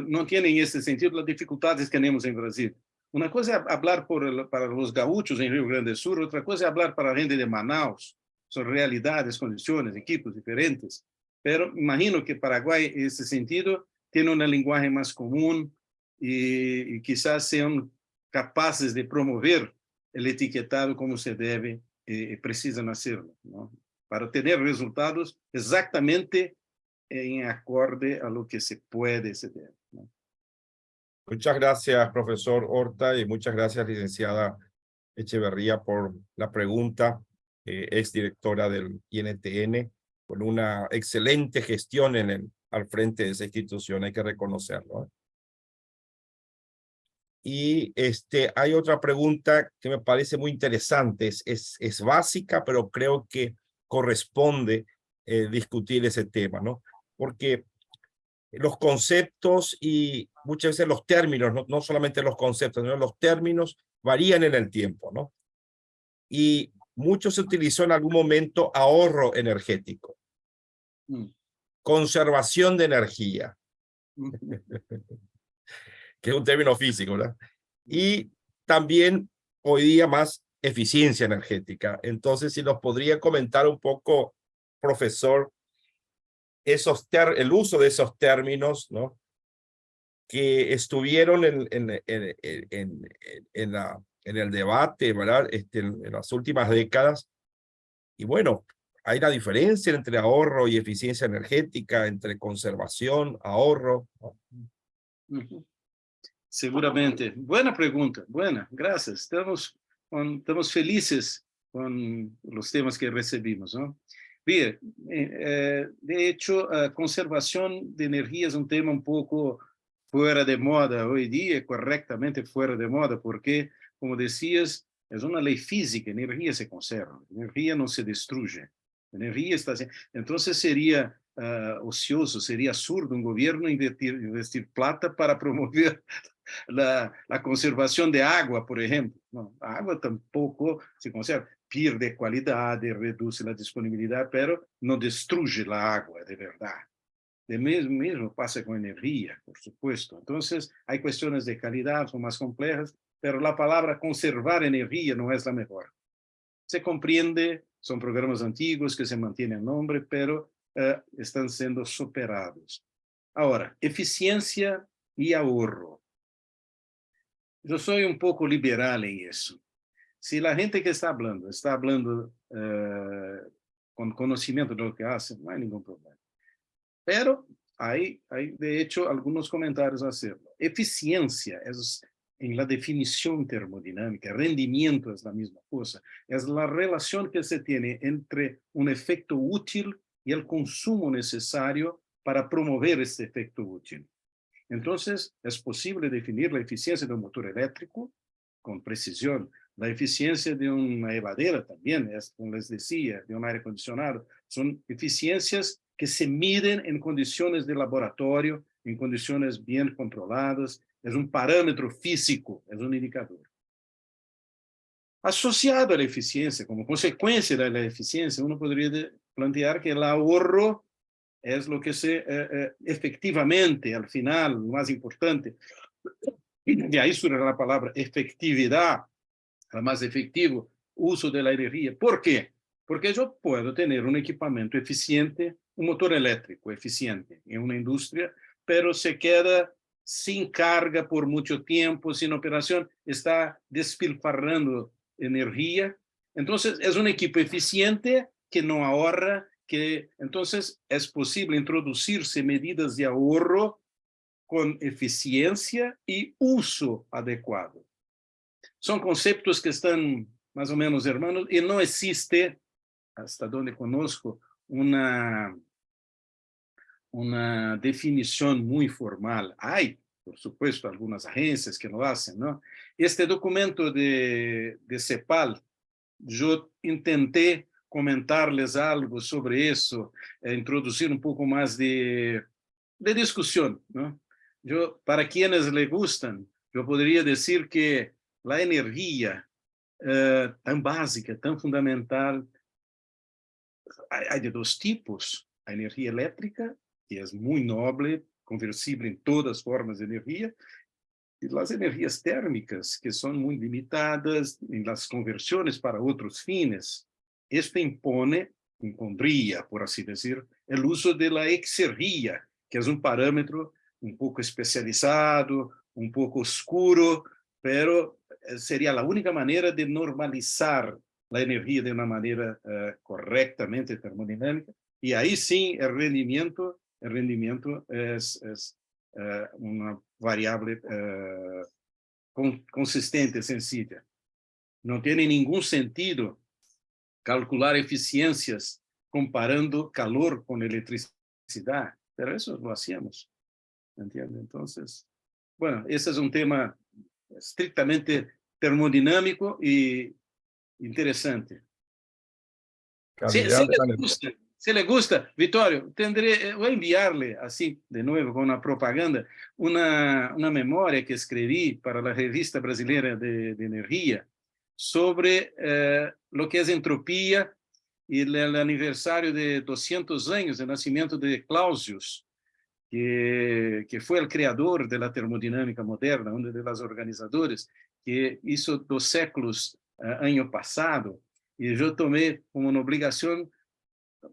no tiene en ese sentido las dificultades que tenemos en Brasil. Una cosa es hablar para los gauchos en Río Grande do Sul, otra cosa es hablar para la gente de Manaus. Son realidades, condiciones, equipos diferentes. Pero imagino que Paraguay, en ese sentido, tiene un lenguaje más común y quizás sean capaces de promover el etiquetado como se debe y precisan hacerlo, ¿no? Para tener resultados exactamente en acorde a lo que se puede ceder, ¿no?
Muchas gracias, profesor Horta, y muchas gracias, licenciada Echeverría, por la pregunta, exdirectora del INTN, con una excelente gestión al frente de esa institución, hay que reconocerlo, ¿eh? Y hay otra pregunta que me parece muy interesante, es básica, pero creo que corresponde discutir ese tema, ¿no? Porque los conceptos y muchas veces los términos, no solamente los conceptos, sino los términos varían en el tiempo, ¿no? Y mucho se utilizó en algún momento ahorro energético, conservación de energía, que es un término físico, ¿verdad? Y también hoy día más eficiencia energética. Entonces, si nos podría comentar un poco, profesor, el uso de esos términos, ¿no? Que estuvieron en el debate, ¿verdad? En las últimas décadas. Y bueno, hay una diferencia entre ahorro y eficiencia energética, entre conservación, ahorro, ¿no?
Ujú. Seguramente. Buena pregunta, buena, gracias. Estamos felices con los temas que recibimos, ¿no? Bien, de hecho, conservación de energía es un tema un poco fuera de moda hoy día, correctamente fuera de moda, porque, como decías, es una ley física, energía se conserva, energía no se destruye, energía está... Entonces sería ocioso, sería absurdo un gobierno investir plata para promover la conservación de agua, por ejemplo. No, a agua tampoco se conserva, pierde calidad, reduce la disponibilidad, pero no destruye la agua de verdad. De mismo pasa con energía, por supuesto. Entonces, hay cuestiones de calidad, son más complejas, pero la palabra conservar energía no es la mejor. Se comprende, son programas antiguos que se mantienen el nombre, pero están siendo superados. Ahora, eficiencia y ahorro. Yo soy un poco liberal en eso. Si la gente que está hablando con conocimiento de lo que hace, no hay ningún problema. Pero hay de hecho, algunos comentarios a hacerlo. Eficiencia es, en la definición termodinámica, rendimiento es la misma cosa. Es la relación que se tiene entre un efecto útil y el consumo necesario para promover este efecto útil. Entonces, es posible definir la eficiencia de un motor eléctrico con precisión. La eficiencia de una heladera también, es, como les decía, de un aire acondicionado. Son eficiencias que se miden en condiciones de laboratorio, en condiciones bien controladas. Es un parámetro físico, es un indicador. Asociado a la eficiencia, como consecuencia de la eficiencia, uno podría plantear que el ahorro es lo que se efectivamente, al final, lo más importante. De ahí surge la palabra efectividad, el más efectivo uso de la energía. ¿Por qué? Porque yo puedo tener un equipamiento eficiente, un motor eléctrico eficiente en una industria, pero se queda sin carga por mucho tiempo, sin operación, está despilfarrando energía. Entonces, es un equipo eficiente que no ahorra, que entonces es posible introducirse medidas de ahorro con eficiencia y uso adecuado. Son conceptos que están más o menos hermanos y no existe, hasta donde conozco, una definición muy formal. Hay, por supuesto, algunas agencias que lo hacen, ¿no? Este documento de CEPAL, yo intenté comentarles algo sobre eso, introducir un poco más de discusión, ¿no? Yo, para quienes le gustan, yo podría decir que la energía tan básica, tan fundamental, hay de dos tipos. A energía eléctrica, que es muy noble, conversible en todas formas de energía, y las energías térmicas, que son muy limitadas en las conversiones para otros fines. Esto impondría, por así decir, el uso de la exergia, que es un parámetro un poco especializado, un poco oscuro, pero sería la única manera de normalizar la energía de una manera correctamente termodinámica, y ahí sí el rendimiento es una variable consistente, sencilla. No tiene ningún sentido calcular eficiencias comparando calor con electricidad, pero eso lo hacíamos, ¿entiende? Entonces, bueno, ese es un tema estrictamente termodinámico y interesante.
Calidad de la energía.
Si le gusta, Vittorio, voy a enviarle así, de nuevo, con una propaganda, una memoria que escribí para la Revista Brasileira de Energía sobre lo que es entropía y el aniversario de 200 años del nacimiento de Clausius, que fue el creador de la termodinámica moderna, uno de los organizadores, que hizo 2 séculos año pasado, y yo tomé como una obligación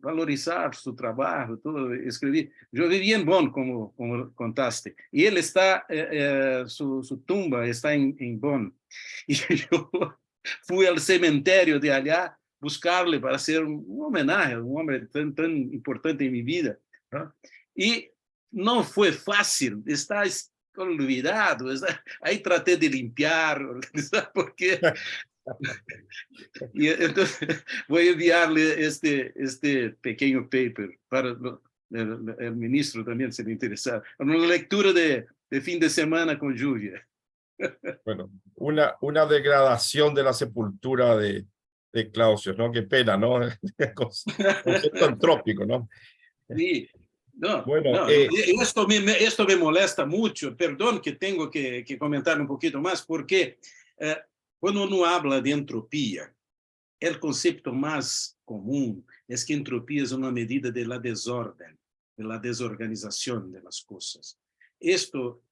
valorizar su trabajo, todo, escribir. Yo viví en Bonn, como contaste, y él está, su tumba está en Bonn. Y yo fui al cementerio de allá buscarle para hacer un homenaje a un hombre tan importante en mi vida, ¿no? Y no fue fácil, está olvidado, ahí traté de limpiar, porque... Y entonces voy a enviarle este pequeño paper para el ministro también se le interesa. Una lectura de fin de semana con lluvia.
Bueno, una degradación de la sepultura de Clausius, ¿no? Qué pena, ¿no? Concepto antrópico, ¿no?
Sí, no,
Bueno,
no, esto me molesta mucho. Perdón que tengo que comentar un poquito más, porque cuando uno habla de entropía, el concepto más común es que entropía es una medida de la desorden, de la desorganización de las cosas. Esto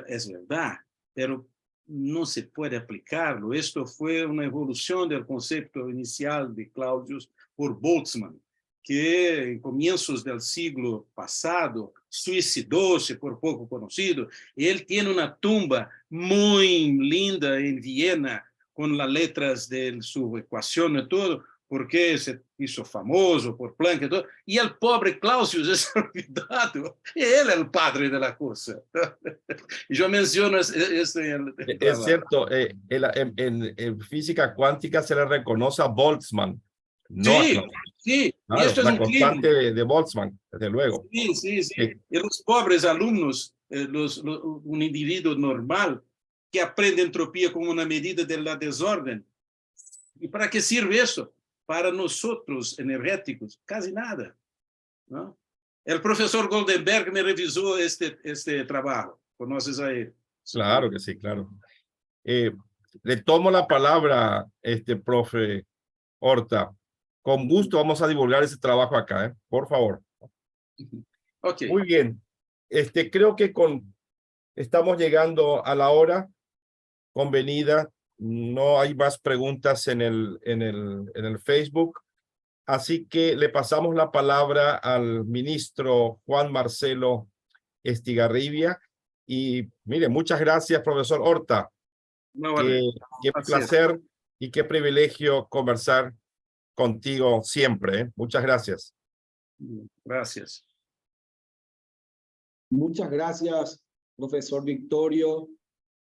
es verdad, pero no se puede aplicarlo. Esto fue una evolución del concepto inicial de Clausius por Boltzmann, que en comienzos del siglo pasado suicidó-se por poco conocido. Él tiene una tumba muy linda en Viena, con las letras de su ecuación y todo, porque se hizo famoso por Planck y todo, y el pobre Clausius es olvidado, y él es el padre de la cosa. Yo menciono esto en el
es cierto, en física cuántica se le reconoce a Boltzmann, no a
Sí,
Clausius.
sí, y
Claro,
esto es
la
un
constante
crimen.
de Boltzmann, desde luego.
Sí, sí, sí.
Sí,
Y los pobres alumnos, un individuo normal que aprende entropía como una medida de la desorden. ¿Y para qué sirve eso? Para nosotros energéticos, casi nada, ¿no? El profesor Goldenberg me revisó este trabajo. ¿Conoces a él?
claro que sí, claro. Le tomo la palabra, profe Horta. Con gusto vamos a divulgar ese trabajo acá, ¿eh? Por favor.
Ok.
Muy bien. Creo que estamos llegando a la hora convenida. No hay más preguntas en el Facebook. Así que le pasamos la palabra al ministro Juan Marcelo Estigarribia. Y mire, muchas gracias, profesor Horta.
No,
Qué,
vale.
qué
Así es.
placer y qué privilegio conversar contigo siempre, ¿eh? Muchas gracias.
Gracias.
Muchas gracias, profesor Victorio.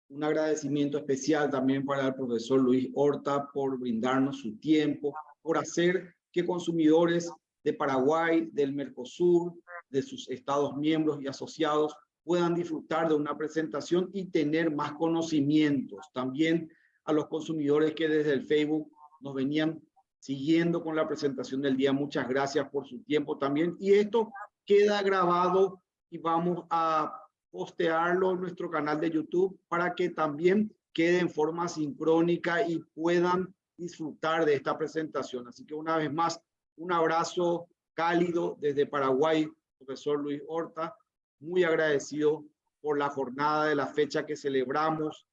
Un agradecimiento especial también para el profesor Luis Horta por brindarnos su tiempo, por hacer que consumidores de Paraguay, del Mercosur, de sus estados miembros y asociados puedan disfrutar de una presentación y tener más conocimientos. También a los consumidores que desde el Facebook nos venían siguiendo con la presentación del día, muchas gracias por su tiempo también. Y esto queda grabado y vamos a postearlo en nuestro canal de YouTube para que también quede en forma sincrónica y puedan disfrutar de esta presentación. Así que una vez más, un abrazo cálido desde Paraguay, profesor Luis Horta, muy agradecido por la jornada de la fecha que celebramos.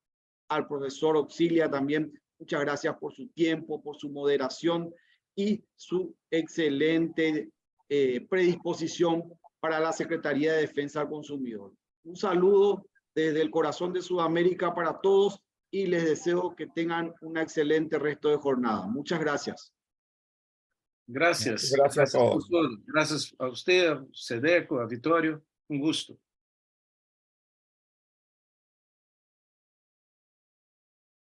Al profesor Auxilia también, muchas gracias por su tiempo, por su moderación y su excelente predisposición para la Secretaría de Defensa del Consumidor. Un saludo desde el corazón de Sudamérica para todos y les deseo que tengan un excelente resto de jornada. Muchas gracias.
Gracias.
Gracias a todos.
Gracias a usted, a Sedeco, a Vittorio. Un gusto.